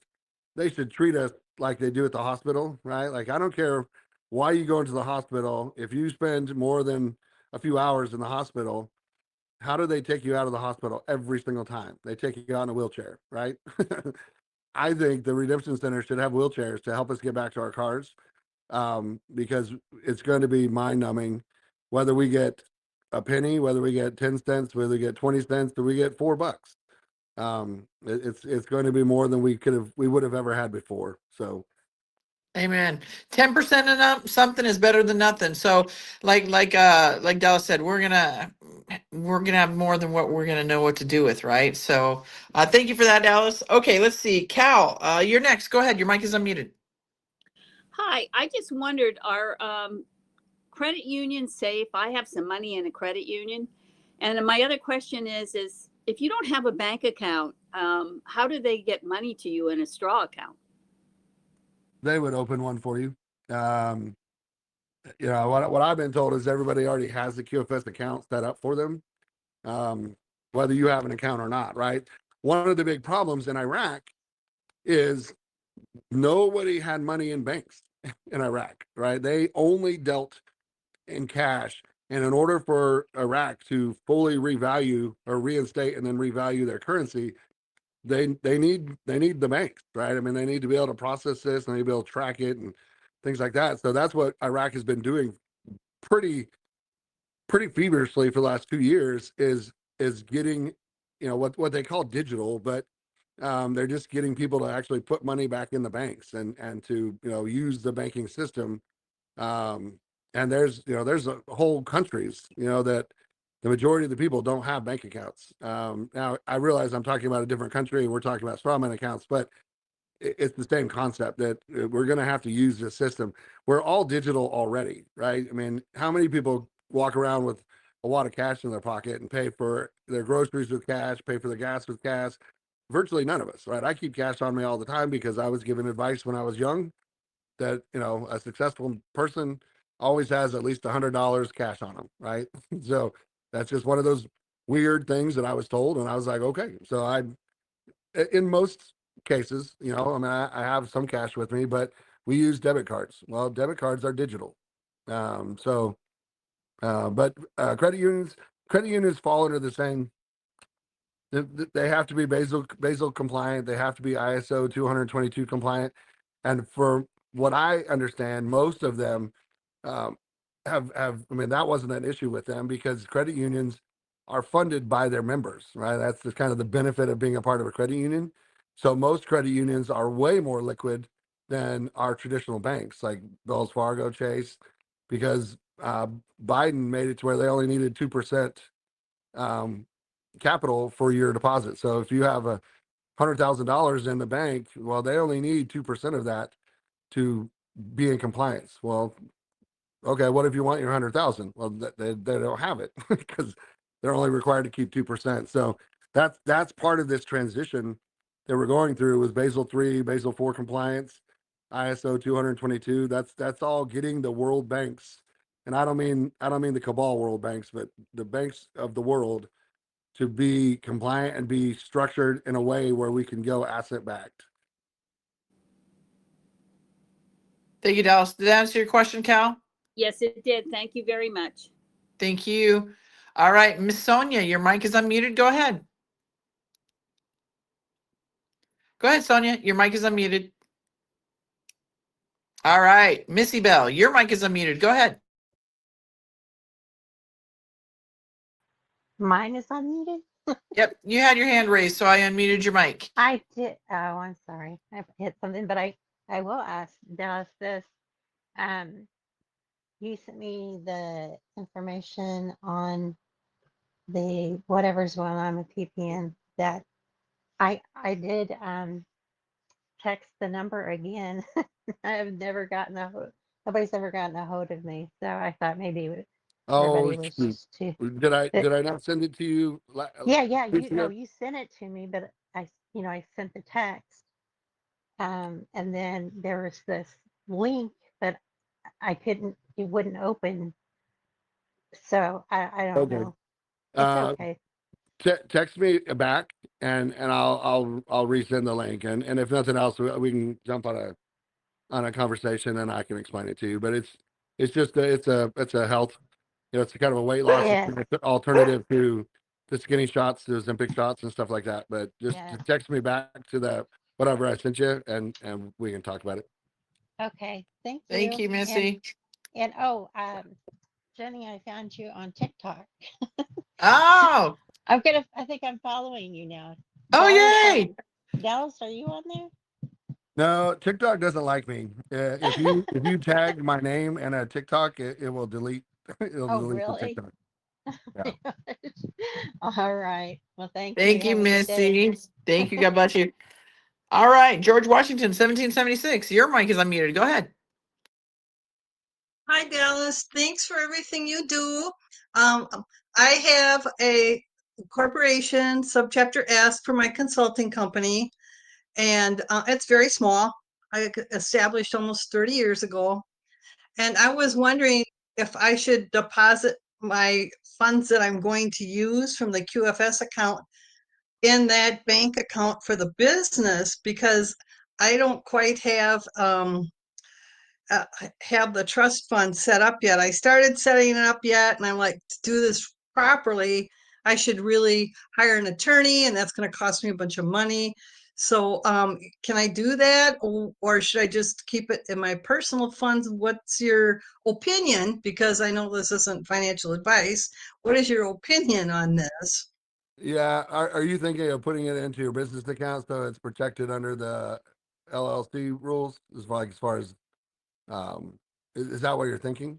they should treat us like they do at the hospital, right? Like, I don't care why you go into the hospital. If you spend more than a few hours in the hospital, how do they take you out of the hospital every single time? They take you out in a wheelchair, right? I think the redemption center should have wheelchairs to help us get back to our cars, because it's going to be mind numbing whether we get a penny, whether we get 10 cents, whether we get 20 cents, or we get $4. It's going to be more than we would have ever had before. So Amen. 10% of something is better than nothing. So like Dallas said, we're gonna have more than what we're gonna know what to do with, right? So thank you for that, Dallas. Okay, let's see. Cal, you're next. Go ahead. Your mic is unmuted. Hi, I just wondered, are credit unions safe? I have some money in a credit union. And my other question is if you don't have a bank account, how do they get money to you in a straw account? they would open one for you. You know, what I've been told is everybody already has the QFS account set up for them, whether you have an account or not, right? One of the big problems in Iraq is nobody had money in banks in Iraq, right? They only dealt in cash. And in order for Iraq to fully revalue or reinstate and then revalue their currency, they need the banks, right? I mean, they need to be able to process this and they need to be able to track it and things like that. So that's what Iraq has been doing pretty feverishly for the last 2 years is getting, you know, what they call digital, but they're just getting people to actually put money back in the banks and to, you know, use the banking system. And there's whole countries, you know, that the majority of the people don't have bank accounts. Now I realize I'm talking about a different country and we're talking about strawman accounts, but it's the same concept that we're going to have to use this system. We're all digital already, right? I mean, how many people walk around with a wad of cash in their pocket and pay for their groceries with cash, pay for their gas with cash? Virtually none of us, right? I keep cash on me all the time because I was given advice when I was young that, you know, a successful person always has at least $100 cash on them, right? So that's just one of those weird things that I was told, and I was like, okay. So in most cases, you know, I mean, I have some cash with me, but we use debit cards. Well, debit cards are digital. But credit unions fall under the same. They have to be Basel compliant. They have to be ISO 222 compliant. And for what I understand, most of them have. I mean, that wasn't an issue with them because credit unions are funded by their members, right? That's the kind of the benefit of being a part of a credit union. So most credit unions are way more liquid than our traditional banks like Wells Fargo, Chase, because Biden made it to where they only needed 2% capital for your deposit. So if you have $100,000 in the bank, well, they only need 2% of that to be in compliance. Well, okay, what if you want your 100,000? Well, they don't have it because they're only required to keep 2%. So that's part of this transition that we're going through with Basel III, Basel IV compliance, ISO 222. That's all getting the world banks, and I don't mean the cabal world banks, but the banks of the world to be compliant and be structured in a way where we can go asset backed. Thank you, Dallas. Did that answer your question, Cal? Yes, it did. Thank you very much. Thank you. All right, Miss Sonia, your mic is unmuted. Go ahead. Go ahead, Sonia. Your mic is unmuted. All right, Missy Bell, your mic is unmuted. Go ahead. Mine is unmuted. Yep, you had your hand raised, so I unmuted your mic. I did. Oh, I'm sorry. I hit something, but I will ask Dallas this. You sent me the information on the whatever's going on with PPN that I did text the number again. I've never gotten nobody's ever gotten a hold of me. So I thought maybe Oh, everybody was shoot. too. Did I not send it to you? Yeah, weeks you ago? you sent it to me, but I sent the text. And then there was this link that it wouldn't open. So I don't Okay. know. It's Uh, okay. text me back and I'll resend the link, and if nothing else, we can jump on a conversation and I can explain it to you. But it's just it's a health, it's a kind of a weight loss Yeah, alternative to the skinny shots, the Ozempic shots and stuff like that. But just yeah. text me back to the whatever I sent you, and we can talk about it. Okay. Thank Thank you. you, Missy. And Jenny, I found you on TikTok. Oh, I think I'm following you now. oh, Dallas, yay. Dallas, are you on there? No, TikTok doesn't like me. If you tag my name in a TikTok, it will delete. It'll Oh, delete the really? TikTok. Yeah. All right. Well, thank you. Thank you, Have a good day. Missy. Thank you. God bless you. All right, George Washington, 1776. Your mic is unmuted. Go ahead. Hi, Dallas. Thanks for everything you do. I have a corporation, subchapter S, for my consulting company, and it's very small. I established almost 30 years ago. And I was wondering if I should deposit my funds that I'm going to use from the QFS account in that bank account for the business, because I don't quite have the trust fund set up yet. I started setting it up yet, and I'm like, to do this properly, I should really hire an attorney, and that's going to cost me a bunch of money. So can I do that, or should I just keep it in my personal funds? What's your opinion? Because I know this isn't financial advice. What is your opinion on this? Yeah. Are you thinking of putting it into your business account so it's protected under the LLC rules as far as is that what you're thinking?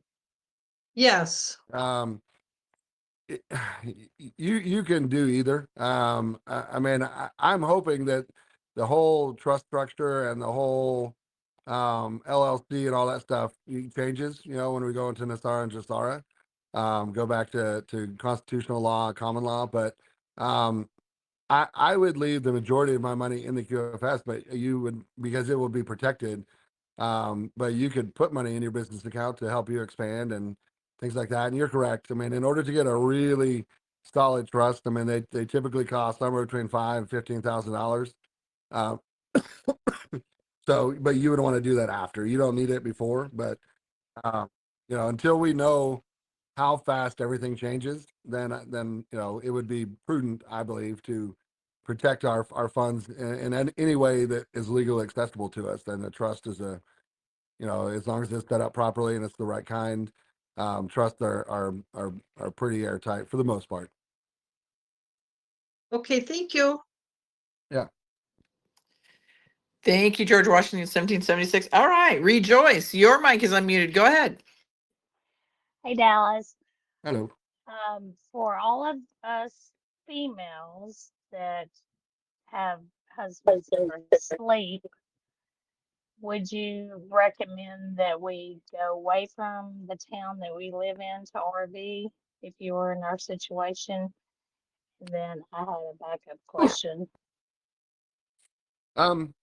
Yes. It- you can do either. I mean, I'm hoping that the whole trust structure and the whole LLC and all that stuff changes. When we go into Nasara and Jasara, go back to constitutional law, common law. But I would leave the majority of my money in the QFS, but you would, because it will be protected. But you could put money in your business account to help you expand and things like that. And you're correct. I mean, in order to get a really solid trust, I mean, they typically cost somewhere between $5,000 and $15,000. Uh, so, but you would want to do that after. You don't need it before, but until we know how fast everything changes, then it would be prudent, I believe, to protect our funds in any way that is legally accessible to us. Then the trust is as long as it's set up properly and it's the right kind. Trusts are pretty airtight for the most part. Okay, thank you. Yeah. Thank you, George Washington, 1776. All right, Rejoice. Your mic is unmuted. Go ahead. Hey, Dallas. Hello. For all of us females that have husbands that are asleep, would you recommend that we go away from the town that we live in to RV if you were in our situation? And then I had a backup question. Um,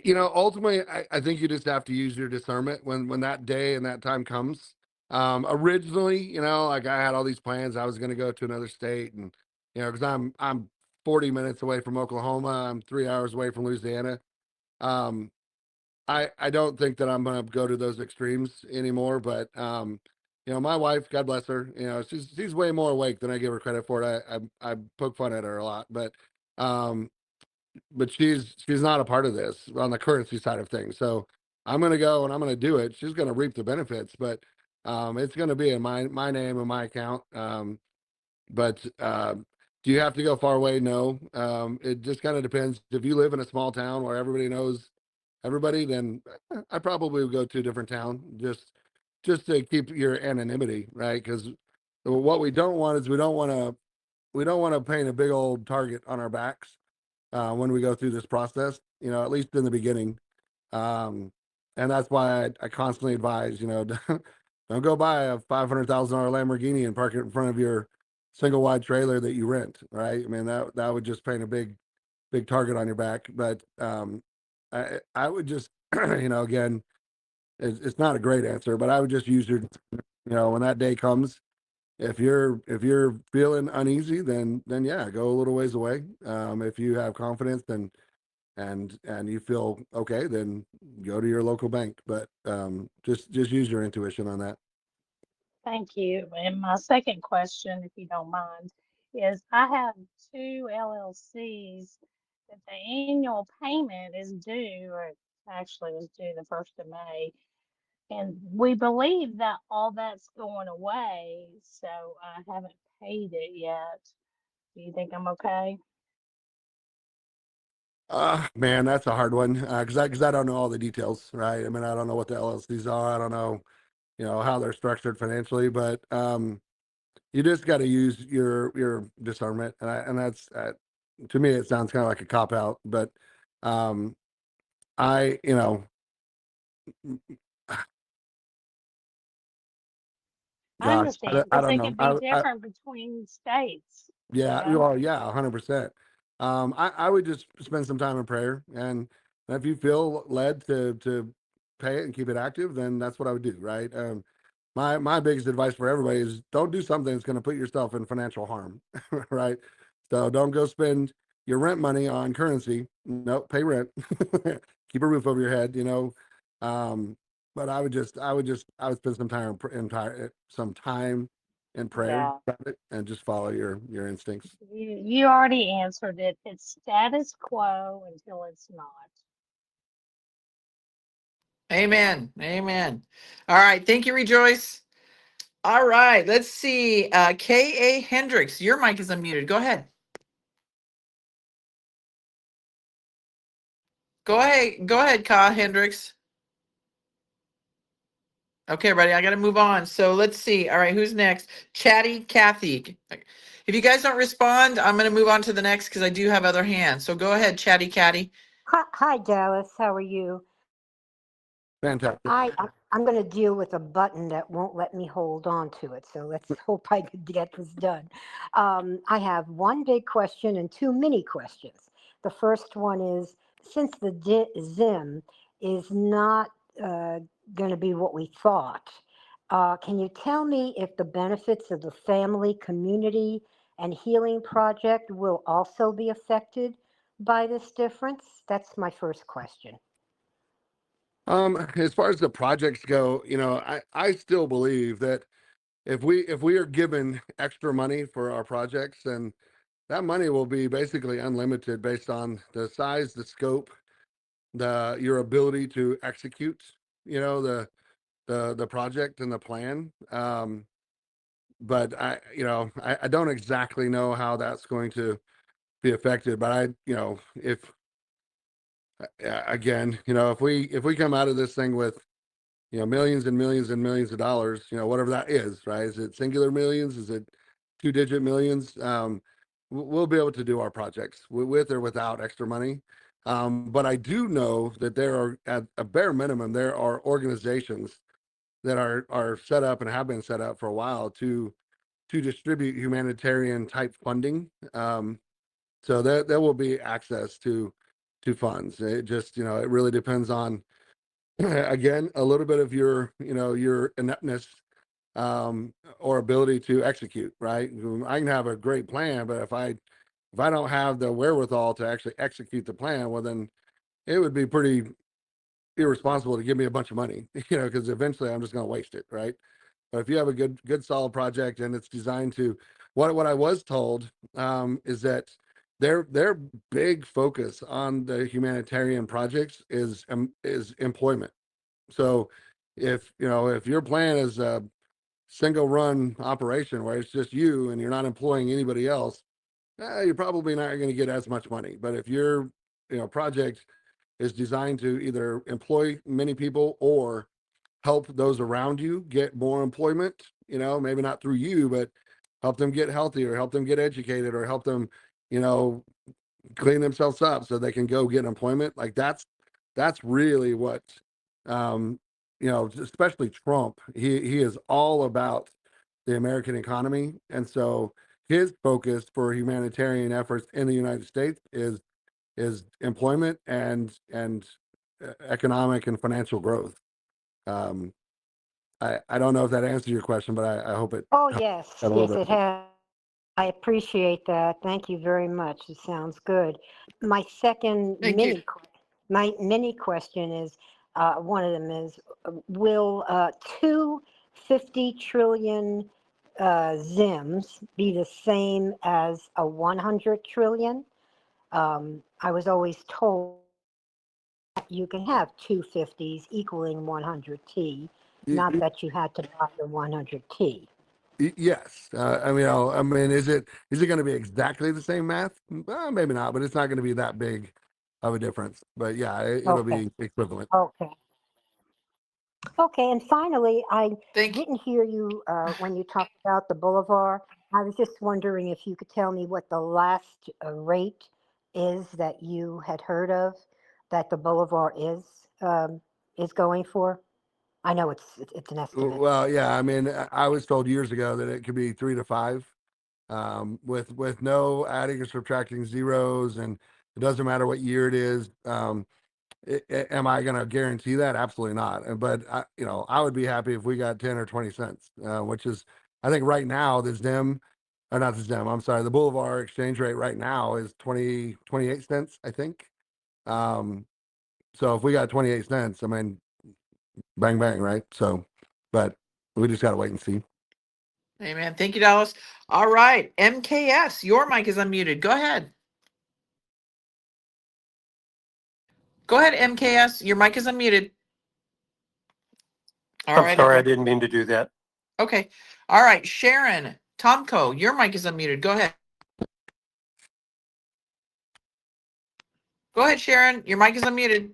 ultimately, I think you just have to use your discernment when that day and that time comes. Originally, like I had all these plans. I was going to go to another state, and because I'm 40 minutes away from Oklahoma, I'm 3 hours away from Louisiana. Um, I don't think that I'm going to go to those extremes anymore. But my wife, God bless her, she's way more awake than I give her credit for. I poke fun at her a lot, um, but she's not a part of this on the currency side of things. So I'm going to go and I'm going to do it. She's going to reap the benefits, but it's going to be in my name and my account. But do you have to go far away? No. It just kind of depends. If you live in a small town where everybody knows everybody, then I probably would go to a different town just to keep your anonymity, right? Because what we don't want is we don't want to paint a big old target on our backs when we go through this process, at least in the beginning. Um, and that's why I constantly advise, don't go buy a $500,000 Lamborghini and park it in front of your single wide trailer that you rent, right? I mean, that would just paint a big target on your back. But I would just, again, it's not a great answer, but I would just use your, when that day comes, if you're feeling uneasy, then yeah, go a little ways away. If you have confidence, then and you feel okay, then go to your local bank. But just use your intuition on that. Thank you. And my second question, if you don't mind, is I have two LLCs that the annual payment is due, or actually was due the 1st of May. And we believe that all that's going away, so I haven't paid it yet. Do you think I'm okay? Man, that's a hard one because I don't know all the details, right? I mean, I don't know what the LLCs are. I don't know, how they're structured financially, but you just got to use your discernment, and that's to me it sounds kind of like a cop out, but um, I I gosh, understand I because don't they know. could be different between states, Yeah, well, yeah, 100%. I would just spend some time in prayer, and if you feel led to pay it and keep it active, then that's what I would do, right? My biggest advice for everybody is don't do something that's going to put yourself in financial harm, right? So don't go spend your rent money on currency. Nope, pay rent, keep a roof over your head, Um, but I would spend some time some time in prayer Yeah. about it and just follow your instincts. You already answered it. It's status quo until it's not. Amen. Amen. All right. Thank you, Rejoice. All right. Let's see. K.A. Hendricks, your mic is unmuted. Go ahead. Go ahead. Go ahead, Ka Hendricks. Okay, buddy. I got to move on. So let's see. All right. Who's next? Chatty Cathy. If you guys don't respond, I'm going to move on to the next because I do have other hands. So go ahead, Chatty Cathy. Hi, Dallas. How are you? Fantastic. I'm going to deal with a button that won't let me hold on to it. So let's hope I can get this done. I have one big question and two mini questions. The first one is, since the Zim is not going to be what we thought, can you tell me if the benefits of the family, community, and healing project will also be affected by this difference? That's my first question. As far as the projects go, I still believe that if we are given extra money for our projects, then that money will be basically unlimited based on the size, the scope, your ability to execute, the project and the plan. But I don't exactly know how that's going to be affected. But if again, if we come out of this thing with millions and millions and millions of dollars, whatever that is, right? Is it singular millions? Is it 2-digit millions? We'll be able to do our projects with or without extra money. But I do know that there are, at a bare minimum, there are organizations that are set up and have been set up for a while to distribute humanitarian type funding. So there will be access to funds. It just, it really depends on, again, a little bit of your, your ineptness, or ability to execute, right? I can have a great plan, but if I don't have the wherewithal to actually execute the plan, well, then it would be pretty irresponsible to give me a bunch of money, because eventually I'm just going to waste it, right? But if you have a good solid project and it's designed to, what I was told, is that their big focus on the humanitarian projects is employment. So if your plan is a single run operation where it's just you and you're not employing anybody else, you're probably not going to get as much money. But if your project is designed to either employ many people or help those around you get more employment, maybe not through you, but help them get healthier, help them get educated, or help them, clean themselves up so they can go get employment. Like that's really what, especially Trump, he is all about the American economy. And so his focus for humanitarian efforts in the United States is employment and economic and financial growth. I don't know if that answers your question, but I hope it Oh, helped yes, a little yes, bit. it has. I appreciate that. Thank you very much. It sounds good. My second Thank you. my mini question is, one of them is, will two 50 trillion ZIMs be the same as a 100 trillion? I was always told that you can have two 50s equaling 100T, not that you had to buy the 100T. Yes. I mean, is it going to be exactly the same math? Well, maybe not, but it's not going to be that big of a difference. But yeah, it'll Okay. be equivalent. Okay. Okay, and finally, I Thank you. didn't hear you when you talked about the boulevard. I was just wondering if you could tell me what the last rate is that you had heard of that the boulevard is going for. I know it's an estimate. Well, yeah, I mean, I was told years ago that it could be 3 to 5, with no adding or subtracting zeros, and it doesn't matter what year it is. Am I going to guarantee that? Absolutely not. But I would be happy if we got 10 or 20 cents, which is, I think right now the ZIM, or not the ZIM, I'm sorry, the Boulevard exchange rate right now is 28 cents, I think. So if we got 28 cents, I mean, bang, bang, right? So, but we just got to wait and see. Amen. Thank you, Dallas. All right. MKS, your mic is unmuted. Go ahead. Go ahead, MKS. Your mic is unmuted. All I'm right. sorry, I didn't mean to do that. Okay. All right. Sharon Tomko, your mic is unmuted. Go ahead. Go ahead, Sharon. Your mic is unmuted.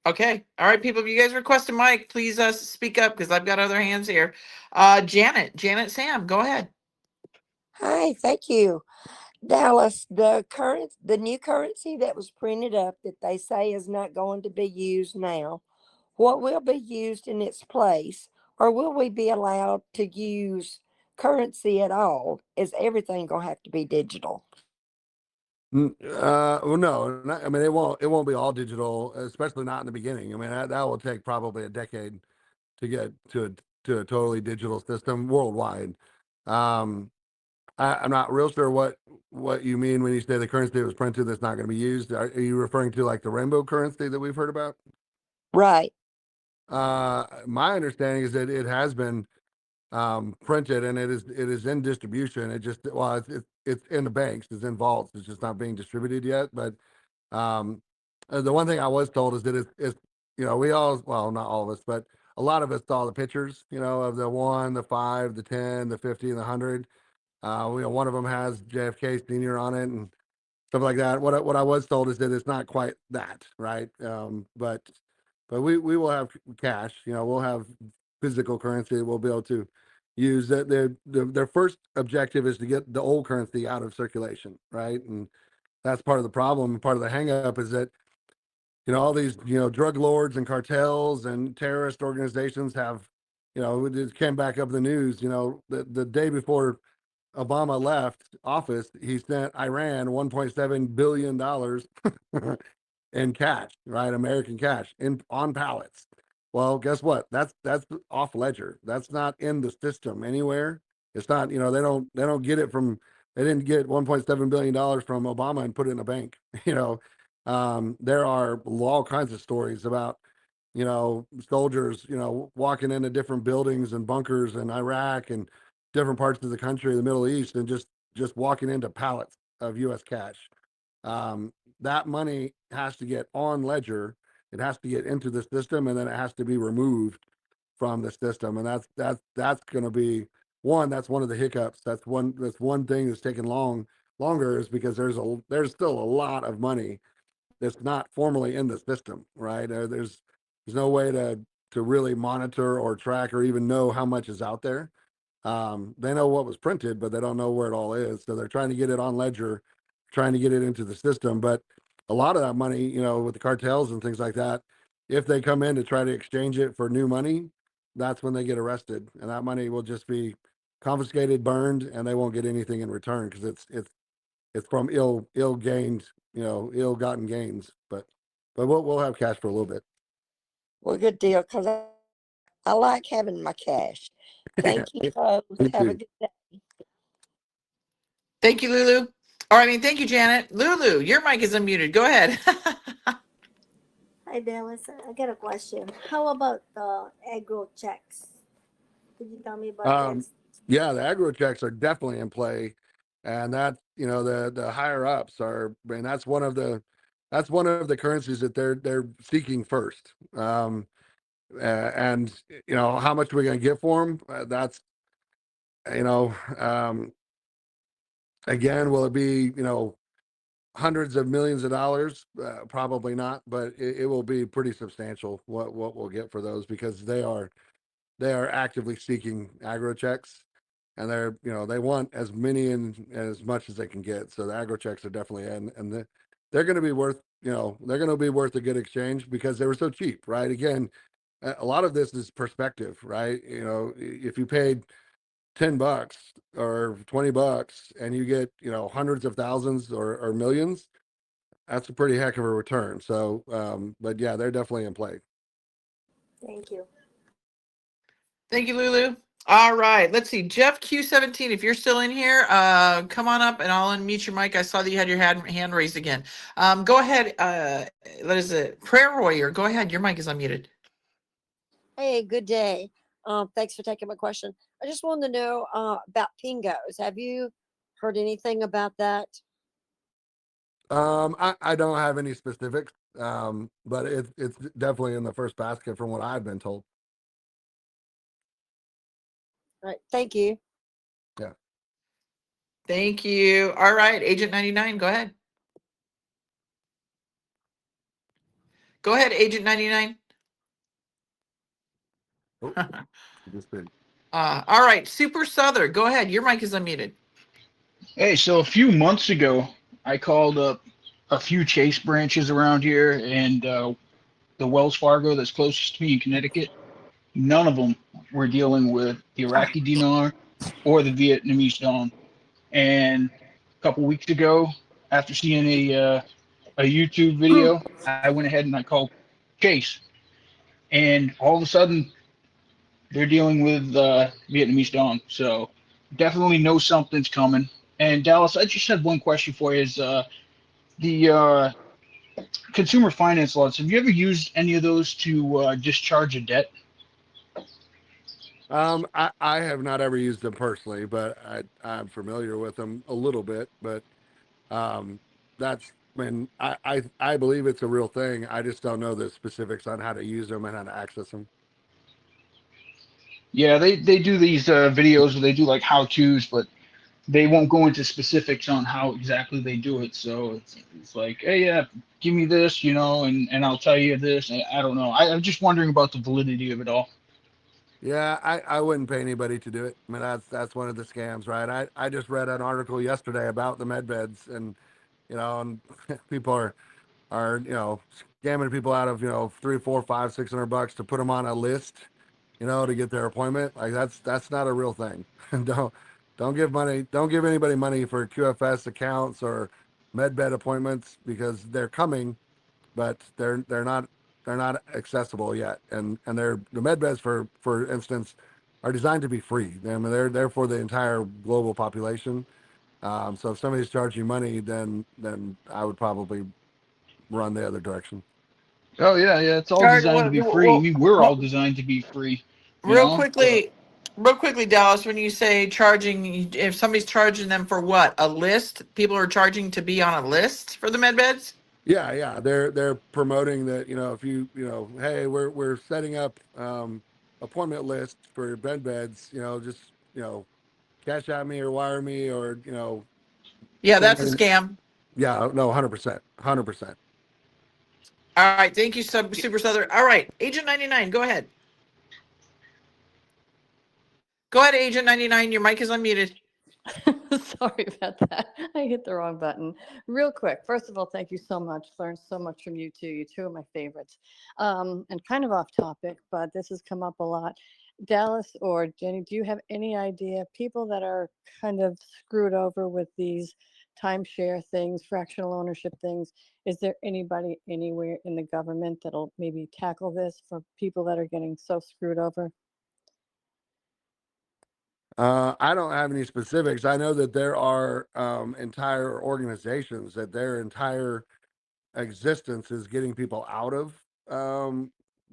Okay. All right, people. If you guys request a mic, please speak up because I've got other hands here. Janet Sam, go ahead. Hi, thank you. Dallas, the new currency that was printed up that they say is not going to be used now, what will be used in its place? Or will we be allowed to use currency at all? Is everything going to have to be digital? Well, no, I mean, it won't be all digital, especially not in the beginning. I mean, that will take probably a decade to get to a totally digital system worldwide. I'm not real sure what you mean when you say the currency that was printed that's not going to be used. Are you referring to like the rainbow currency that we've heard about? Right. My understanding is that it has been printed and it is in distribution. It just, well, it's in the banks, it's in vaults, it's just not being distributed yet. But the one thing I was told is that it's we all, well, not all of us, but a lot of us saw the pictures, of the 1, the 5, the 10, the 50, and the 100. One of them has JFK Senior on it and stuff like that. What I was told is that it's not quite that, right? But but we will have cash. You know, we'll have physical currency that we'll be able to use. That their first objective is to get the old currency out of circulation, right? And that's part of the problem. Part of the hang up is that, you know, all these, you know, drug lords and cartels and terrorist organizations have, you know, it just came back up in the news, you know, the day before Obama left office, he sent Iran $1.7 billion in cash, right? American cash on pallets. Well, guess what? That's off ledger. That's not in the system anywhere. It's not, you know, they don't get it from, they didn't get $1.7 billion from Obama and put it in a bank. You know, there are all kinds of stories about, you know, soldiers, you know, walking into different buildings and bunkers in Iraq and different parts of the country, the Middle East, and just walking into pallets of U.S. cash. That money has to get on ledger. It has to get into the system, and then it has to be removed from the system. And that's going to be one. That's one of the hiccups. That's one thing that's taking longer is because there's still a lot of money that's not formally in the system, right? There's no way to really monitor or track or even know how much is out there. They know what was printed, but they don't know where it all is. So they're trying to get it on ledger, trying to get it into the system. But a lot of that money, you know, with the cartels and things like that, if they come in to try to exchange it for new money, that's when they get arrested, and that money will just be confiscated, burned, and they won't get anything in return because it's from ill gained, you know, ill gotten gains. But we'll have cash for a little bit. Well, good deal, because I like having my cash. Thank you both. Me Have a too. good day. Thank you, Lulu. Or I mean, thank you, Janet. Lulu, your mic is unmuted. Go ahead. Hi Dallas, I got a question. How about the agro checks? Could you tell me about this? Yeah, the agro checks are definitely in play, and that, you know, the higher ups are, and that's one of the currencies that they're seeking first. And you know, how much we're going to get for them? That's, you know, again, will it be, you know, hundreds of millions of dollars? Probably not, but it will be pretty substantial what we'll get for those, because they are actively seeking agro checks, and they're, you know, they want as many and as much as they can get. So the agro checks are definitely in, and they're going to be worth, you know, they're going to be worth a good exchange because they were so cheap, right? Again, a lot of this is perspective, right? You know, if you paid $10 or $20 and you get, you know, hundreds of thousands or millions, that's a pretty heck of a return. So, but yeah, they're definitely in play. Thank you. Thank you, Lulu. All right, let's see. Jeff Q17, if you're still in here, come on up and I'll unmute your mic. I saw that you had your hand raised again. Go ahead. What is it? Prayer Warrior. Go ahead. Your mic is unmuted. Hey, good day. Thanks for taking my question. I just wanted to know about Pingos. Have you heard anything about that? I don't have any specifics, but it's definitely in the first basket from what I've been told. All right, thank you. Yeah. Thank you. All right, Agent 99, go ahead. Go ahead, Agent 99. Oh, just been. All right, Super Souther, go ahead. Your mic is unmuted. Hey, so a few months ago, I called up a few Chase branches around here, and the Wells Fargo that's closest to me in Connecticut, none of them were dealing with the Iraqi dinar or the Vietnamese dong. And a couple weeks ago, after seeing a YouTube video, I went ahead and I called Chase, and all of a sudden, they're dealing with Vietnamese dong. So definitely know something's coming. And Dallas, I just had one question for you: is the consumer finance laws? Have you ever used any of those to discharge a debt? I have not ever used them personally, but I'm familiar with them a little bit. But that's when I believe it's a real thing. I just don't know the specifics on how to use them and how to access them. Yeah, they do these videos where they do like how-tos, but they won't go into specifics on how exactly they do it. So it's like, hey, yeah, give me this, and I'll tell you this. I don't know. I'm just wondering about the validity of it all. Yeah, I wouldn't pay anybody to do it. I mean, that's one of the scams, right? I just read an article yesterday about the med beds, and and people are scamming people out of $300, $400, $500, $600 to put them on a list, to get their appointment. Like that's not a real thing. Don't give anybody money for QFS accounts or med bed appointments, because they're coming, but they're not accessible yet. And the med beds, for instance, are designed to be free. I mean, they're for the entire global population. So if somebody's charging money, then I would probably run the other direction. Oh yeah, it's all All right. designed to be free. I mean, we're all designed to be free, Real But quickly, Dallas, when you say charging, if somebody's charging them for what? A list? People are charging to be on a list for the med beds? Yeah. They're promoting that, if hey, we're setting up appointment list for your beds, just cash out me or wire me, or Yeah, send that's a me. scam. Yeah, no, 100%. 100%. All right. Thank you, Super Southern. All right. Agent 99, go ahead. Go ahead, Agent 99. Your mic is unmuted. Sorry about that. I hit the wrong button. Real quick. First of all, thank you so much. Learned so much from you two. You're two of my favorites. And kind of off topic, but this has come up a lot. Dallas or Jenny, do you have any idea people that are kind of screwed over with these timeshare things, fractional ownership things? Is there anybody anywhere in the government that'll maybe tackle this for people that are getting so screwed over? I don't have any specifics. I know that there are entire organizations that their entire existence is getting people out of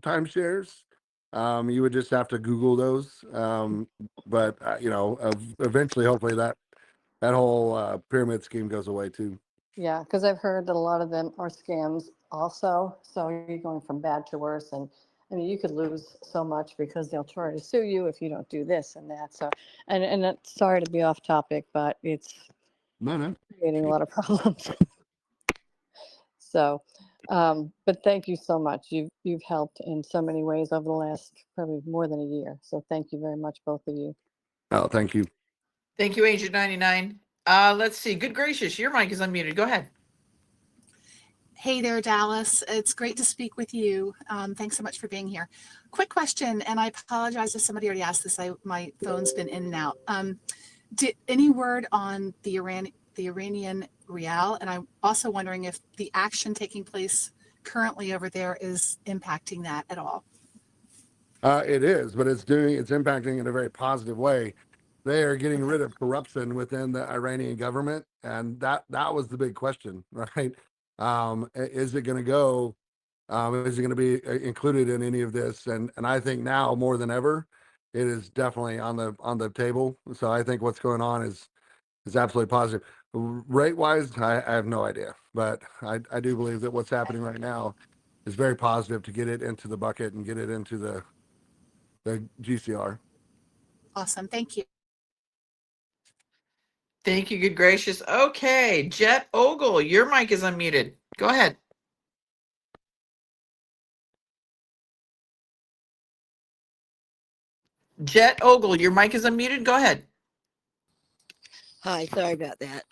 timeshares. You would just have to Google those. But eventually, hopefully that whole pyramid scheme goes away too. Yeah, because I've heard that a lot of them are scams also. So you're going from bad to worse. And I mean, you could lose so much because they'll try to sue you if you don't do this and that. So, and sorry to be off topic, but it's No. creating a lot of problems. So, but thank you so much. You've helped in so many ways over the last probably more than a year. So thank you very much, both of you. Oh, thank you. Thank you, Agent 99. Let's see. Good gracious, your mic is unmuted. Go ahead. Hey there, Dallas. It's great to speak with you. Thanks so much for being here. Quick question, and I apologize if somebody already asked this. My phone's been in and out. Did any word on the Iranian rial? And I'm also wondering if the action taking place currently over there is impacting that at all. It is, but it's impacting in a very positive way. They are getting rid of corruption within the Iranian government, and that was the big question, right? Is it going to go? Is it going to be included in any of this? And I think now more than ever, it is definitely on the table. So I think what's going on is absolutely positive. Rate wise, I have no idea, but I do believe that what's happening right now is very positive to get it into the bucket and get it into the GCR. Awesome. Thank you. Thank you. Good gracious. Okay. Jet Ogle, your mic is unmuted. Go ahead. Jet Ogle, your mic is unmuted. Go ahead. Hi, sorry about that.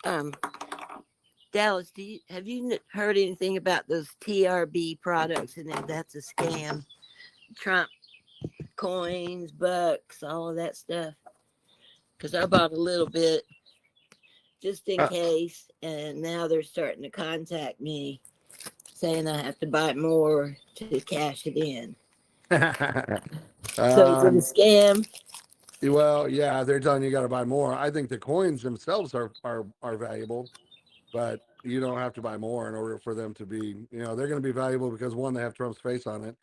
Dallas, have you heard anything about those TRB products and if that's a scam? Trump coins, bucks, all of that stuff. Because I bought a little bit just in case, and now they're starting to contact me saying I have to buy more to cash it in. So is it a scam? Well, yeah, they're telling you got to buy more. I think the coins themselves are valuable, but you don't have to buy more in order for them to be, they're going to be valuable because one, they have Trump's face on it.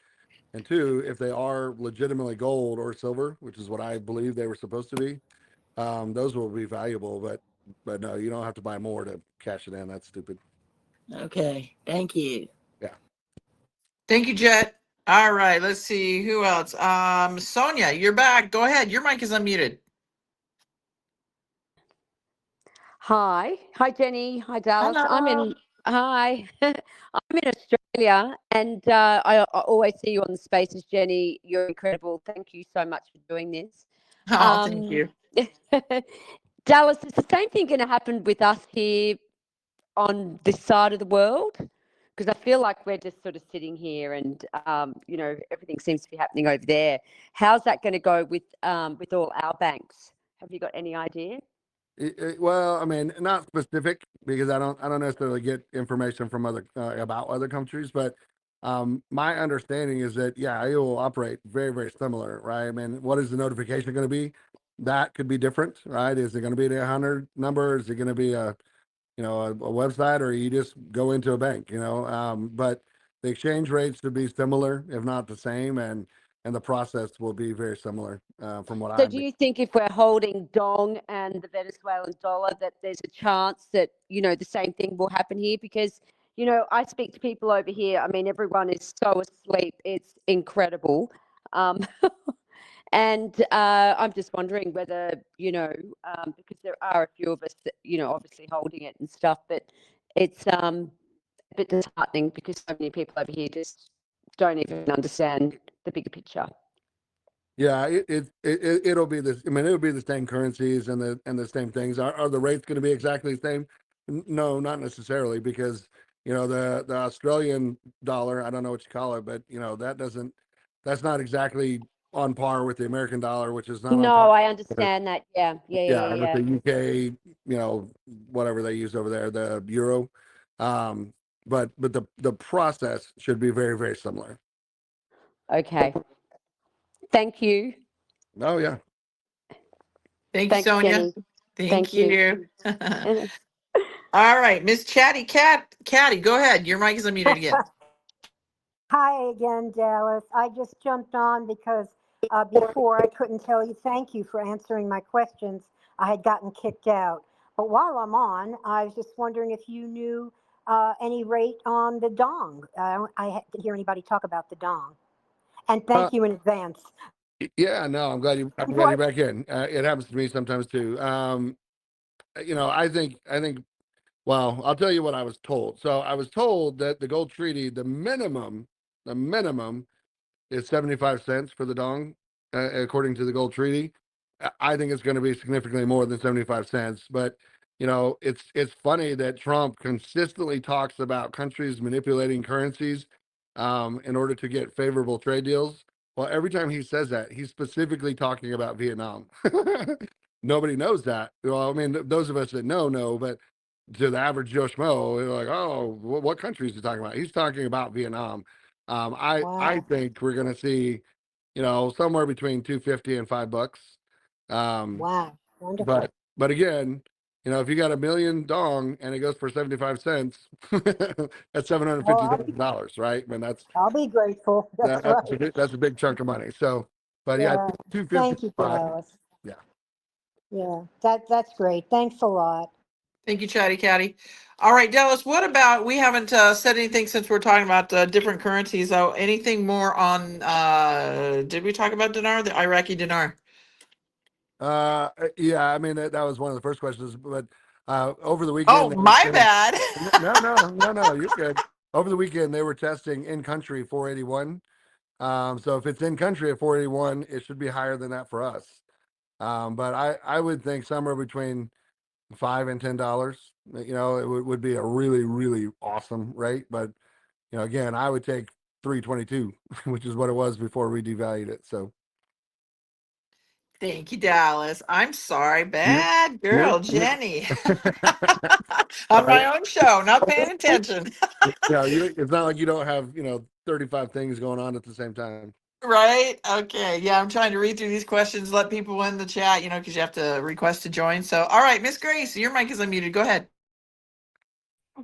And two, if they are legitimately gold or silver, which is what I believe they were supposed to be, those will be valuable, but no, you don't have to buy more to cash it in. That's stupid. Okay. Thank you. Yeah. Thank you, Jet. All right. Let's see who else. Sonia, you're back. Go ahead. Your mic is unmuted. Hi, Jenny. Hi, Dallas. Hello. Hi. I'm in Australia, and I always see you on the Spaces, Jenny. You're incredible. Thank you so much for doing this. Oh, thank Um, you. Dallas, is the same thing going to happen with us here on this side of the world? Because I feel like we're just sort of sitting here, and everything seems to be happening over there. How's that going to go with all our banks? Have you got any idea? Well, I mean, not specific because I don't necessarily get information from other about other countries, but my understanding is that yeah, it will operate very very similar, right? I mean, what is the notification going to be? That could be different, right? Is it going to be the 100 number? Is it going to be a website, or you just go into a bank, but the exchange rates should be similar, if not the same, and the process will be very similar from what So I've do been. you think if we're holding dong and the Venezuelan dollar that there's a chance that, the same thing will happen here? Because, I speak to people over here. I mean, everyone is so asleep. It's incredible. Um, and I'm just wondering whether, because there are a few of us that, obviously holding it and stuff, but it's a bit disheartening because so many people over here just don't even understand the bigger picture. Yeah, it'll be this. I mean, it'll be the same currencies and the same things. Are the rates going to be exactly the same? No, not necessarily, because the Australian dollar. I don't know what you call it, but that's not exactly on par with the American dollar, which is not on No, par. I understand that. Yeah, yeah, yeah, yeah, Yeah, with yeah. the UK, whatever they use over there, the euro. But the process should be very very similar. Okay. Thank you. Oh yeah. Thank you, Thanks, Sonia. Jenny. Thank Thank you. you. All right, Miss Caddy, go ahead. Your mic is unmuted again. Hi again, Dallas. I just jumped on because before I couldn't tell you thank you for answering my questions. I had gotten kicked out. But while I'm on, I was just wondering if you knew any rate on the dong. I didn't hear anybody talk about the dong. And Uh, thank you in advance. yeah, no, I'm glad you're back in. It happens to me sometimes too. I think. Well, I'll tell you what I was told. So I was told that the gold treaty, the minimum is 75 cents for the dong, according to the gold treaty. I think it's going to be significantly more than 75 cents. But it's funny that Trump consistently talks about countries manipulating currencies in order to get favorable trade deals. Well, every time he says that, he's specifically talking about Vietnam. Nobody knows that. Well, I mean, those of us that know, but to the average Joe Schmo, they're like, oh, what country is he talking about? He's talking about Vietnam. I Wow. think we're going to see, somewhere between 250 and $5. Um, Wow. Wonderful. but again, if you got a million dong and it goes for 75 cents, that's Well, $750,000, right? I mean, I'll be grateful. That's right. that's a big chunk of money. So, but yeah, Yeah. 250. Thank you, Dallas. Yeah. Yeah, that's great. Thanks a lot. Thank you, Chatty Catty. All right, Dallas, what about, we haven't said anything since we're talking about different currencies. Anything more on, did we talk about dinar, the Iraqi dinar? Yeah, I mean, that was one of the first questions, but over the Oh, weekend, my bad. no, you're good. Over the weekend, they were testing in country 481. So if it's in country at 481, it should be higher than that for us. But I would think somewhere between $5 and $10, it would be a really, really awesome rate. But, again, I would take 322, which is what it was before we devalued it. So Thank you, Dallas. I'm sorry. you're, Bad you're, girl, you're Jenny. all On right. my own show, not paying attention. It's not like you don't have, 35 things going on at the same time. Right? Okay. Yeah, I'm trying to read through these questions, let people in the chat, because you have to request to join. So, all right, Miss Grace, your mic is unmuted. Go ahead.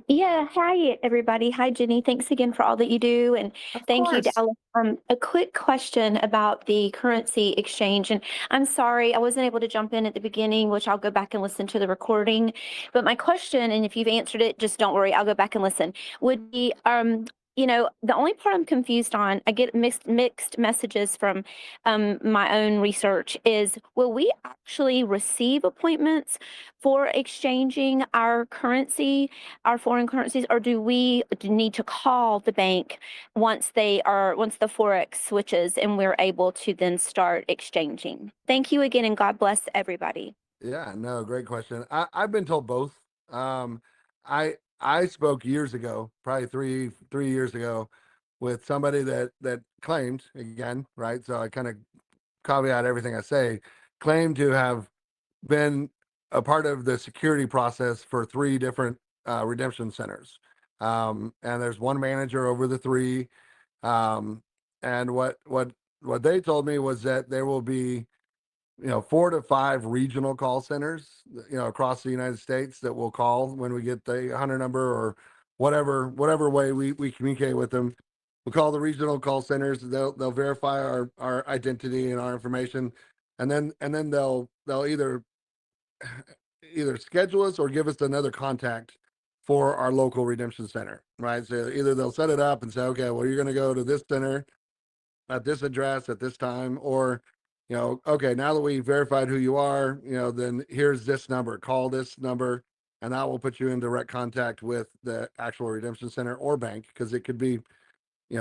Yeah, hi everybody. Hi Jenny. Thanks again for all that you do, and Of thank you, course. Dallas. A quick question about the currency exchange, and I'm sorry I wasn't able to jump in at the beginning, which I'll go back and listen to the recording. But my question, and if you've answered it, just don't worry, I'll go back and listen. Would be, the only part I'm confused on, I get mixed messages from my own research is, will we actually receive appointments for exchanging our currency, our foreign currencies, or do we need to call the bank once the Forex switches and we're able to then start exchanging? Thank you again, and God bless everybody. Yeah, no, great question. I've been told both. Um, I spoke years ago, probably three years ago, with somebody that claimed, again, right? So I kind of caveat everything I say, claimed to have been a part of the security process for three different redemption centers. And there's one manager over the three. And what they told me was that there will be 4 to 5 regional call centers, across the United States that will call when we get the Hunter number or whatever way we communicate with them. We'll call the regional call centers. They'll verify our identity and our information, and then they'll either schedule us or give us another contact for our local redemption center, right? So either they'll set it up and say, okay, well, you're going to go to this center at this address at this time, or okay, now that we verified who you are, then here's this number, call this number, and that will put you in direct contact with the actual redemption center or bank, because it could be,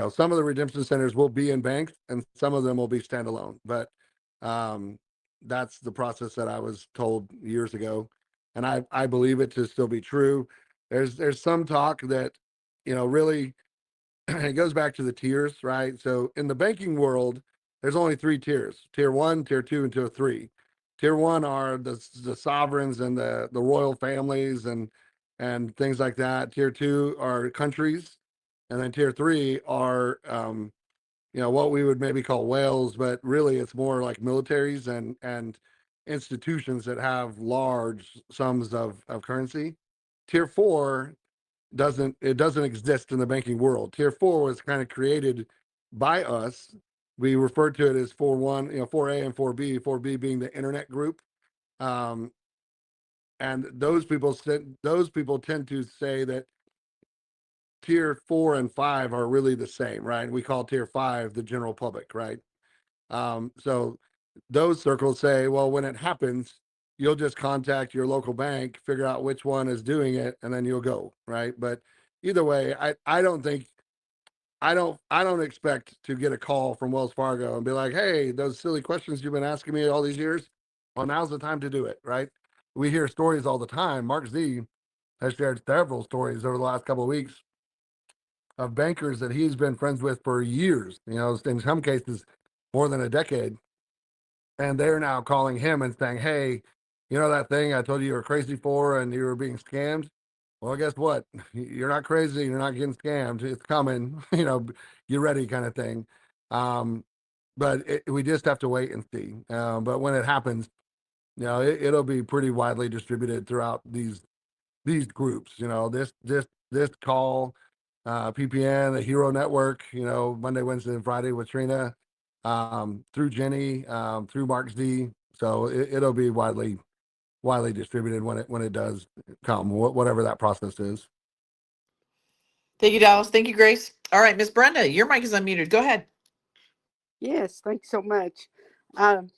some of the redemption centers will be in banks and some of them will be standalone. But that's the process that I was told years ago, and I believe it to still be true. There's some talk that, really, it goes back to the tiers, right? So in the banking world, there's only 3 tiers: tier 1, tier 2, and tier 3. Tier 1 are the sovereigns and the royal families and things like that. Tier 2 are countries, and then tier 3 are what we would maybe call whales, but really it's more like militaries and institutions that have large sums of currency. Tier 4 doesn't exist in the banking world. Tier 4 was kind of created by us. We refer to it as 4-1, 4A and 4B, 4B being the internet group. And those people tend to say that tier 4 and 5 are really the same, right? We call tier 5 the general public, right? So those circles say, well, when it happens, you'll just contact your local bank, figure out which one is doing it, and then you'll go, right? But either way, I don't expect to get a call from Wells Fargo and be like, hey, those silly questions you've been asking me all these years, well, now's the time to do it, right? We hear stories all the time. Mark Z has shared several stories over the last couple of weeks of bankers that he's been friends with for years, in some cases more than a decade. And they're now calling him and saying, hey, that thing I told you were crazy for and you were being scammed? Well, guess what? You're not crazy. You're not getting scammed. It's coming, get ready, kind of thing. But we just have to wait and see. But when it happens, it'll be pretty widely distributed throughout these groups. This call, PPN, the Hero Network, Monday, Wednesday, and Friday with Trina, through Jenny, through Mark Z. So it'll be widely distributed when it does come, whatever that process is. Thank you, Dallas. Thank you, Grace. All right, Miss Brenda, your mic is unmuted. Go ahead. Yes, thanks so much. And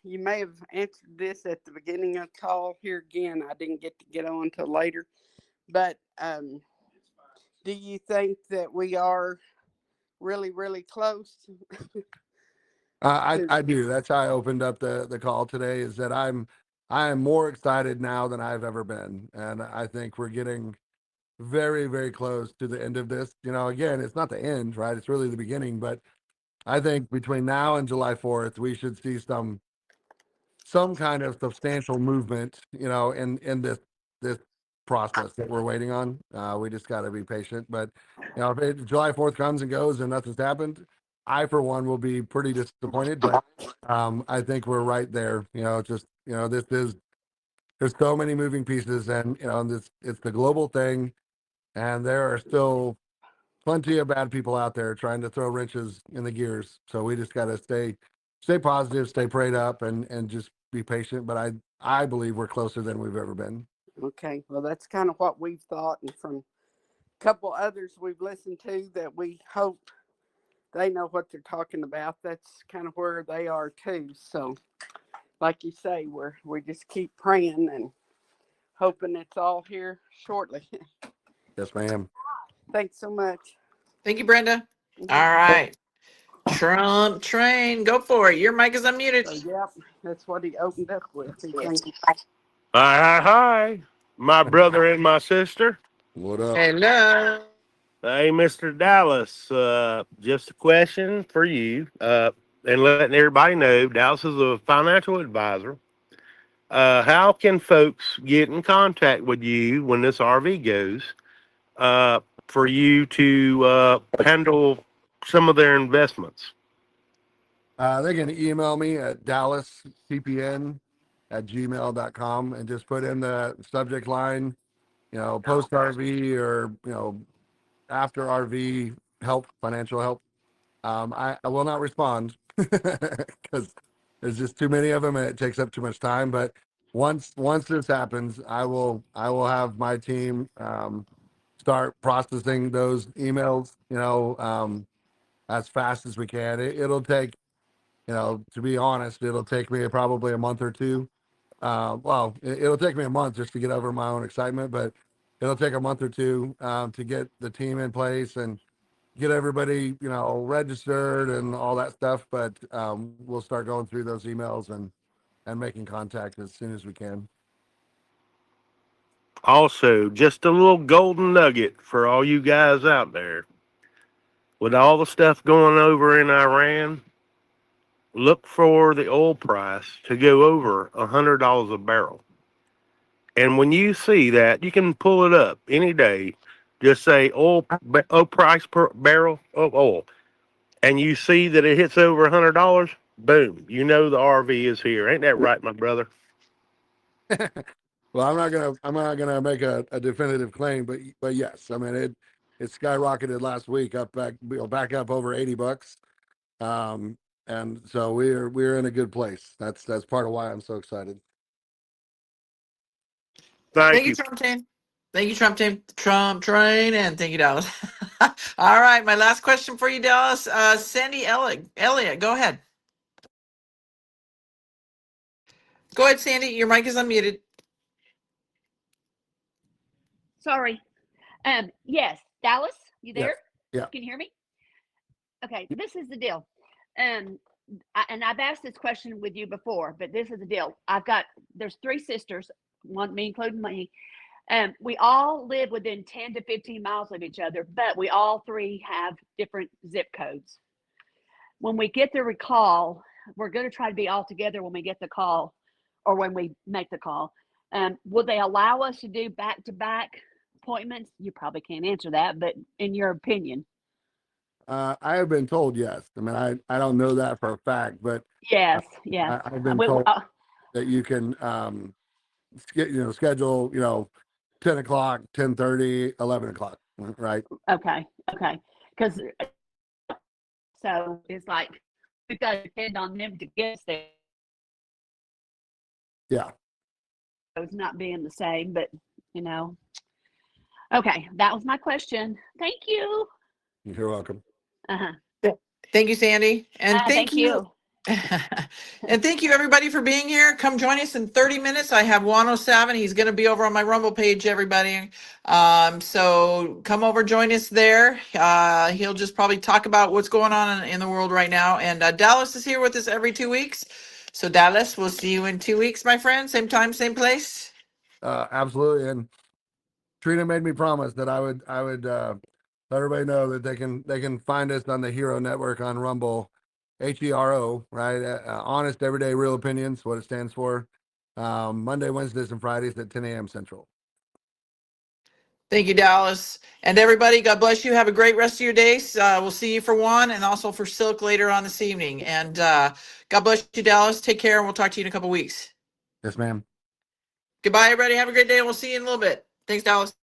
you may have answered this at the beginning of the call. Here again, I didn't get to get on till later. But do you think that we are really, really close? I do. That's how I opened up the call today, is that I am more excited now than I've ever been. And I think we're getting very, very close to the end of this. Again, it's not the end, right? It's really the beginning. But I think between now and July 4th, we should see some kind of substantial movement, in this process that we're waiting on. We just got to be patient. But if July 4th comes and goes and nothing's happened, I, for one, will be pretty disappointed. But I think we're right there. There's so many moving pieces, and it's the global thing, and there are still plenty of bad people out there trying to throw wrenches in the gears. So we just got to stay positive, stay prayed up, and just be patient. But I believe we're closer than we've ever been. Okay, well, that's kind of what we've thought, and from couple others we've listened to that we hope they know what they're talking about. That's kind of where they are too. So, like you say, we just keep praying and hoping it's all here shortly. Yes, ma'am. Thanks so much. Thank you, Brenda. All right. Trump train, go for it. Your mic is unmuted. So, yep, that's what he opened up with. He thinks Hi, my brother and my sister. What up? Hello. Hey, Mr. Dallas, just a question for you, and letting everybody know Dallas is a financial advisor. How can folks get in contact with you when this RV goes, for you to handle some of their investments? They can email me at dallascpn@gmail.com and just put in the subject line, post RV or, after RV help, financial help. I will not respond because there's just too many of them and it takes up too much time. But once this happens, I will have my team start processing those emails, as fast as we can. It'll take, to be honest, it'll take me probably a month or two. It'll take me a month just to get over my own excitement, but it'll take a month or two to get the team in place and get everybody, registered and all that stuff. But we'll start going through those emails and making contact as soon as we can. Also, just a little golden nugget for all you guys out there. With all the stuff going over in Iran, look for the oil price to go over $100 a barrel. And when you see that, you can pull it up any day. Just say oil price per barrel of oil, and you see that it hits over $100. Boom! You know the RV is here. Ain't that right, my brother? Well, I'm not gonna make a definitive claim, but yes, I mean it skyrocketed last week back up over $80. And so we're in a good place. That's part of why I'm so excited. Thank you, Trump team. Thank you, Trump team. Trump train, and thank you, Dallas. All right, my last question for you, Dallas. Sandy Elliott, go ahead. Go ahead, Sandy. Your mic is unmuted. Sorry. Yes, Dallas, you there? Yeah. Can you hear me? Okay, this is the deal. And I've asked this question with you before, but this is the deal. There's 3 sisters, me including me. We all live within 10 to 15 miles of each other, but we all 3 have different zip codes. When we get the recall, we're going to try to be all together when we get the call or when we make the call. Will they allow us to do back-to-back appointments? You probably can't answer that, but in your opinion. I have been told yes. I mean, I don't know that for a fact, but Yes. I've been told that you can schedule 10 o'clock, 10:30, 11 o'clock, right? Okay. Because so it's like we've got to depend on them to get us there. Yeah. It's not being the same, but Okay, that was my question. Thank you. You're welcome. Thank you, Sandy. And thank you. And thank you, everybody, for being here. Come join us in 30 minutes. I have 107. He's going to be over on my Rumble page, everybody. So come over, join us there. He'll just probably talk about what's going on in the world right now. And Dallas is here with us every 2 weeks. So Dallas, we'll see you in 2 weeks, my friend. Same time, same place. Absolutely. And Trina made me promise that I would let everybody know that they can find us on the Hero Network on Rumble, HERO, right? Honest Everyday Real Opinions, what it stands for. Monday, Wednesdays, and Fridays at 10 a.m. Central. Thank you, Dallas. And everybody, God bless you. Have a great rest of your days. We'll see you for 1 and also for Silk later on this evening. And God bless you, Dallas. Take care, and we'll talk to you in a couple weeks. Yes, ma'am. Goodbye, everybody. Have a great day, and we'll see you in a little bit. Thanks, Dallas.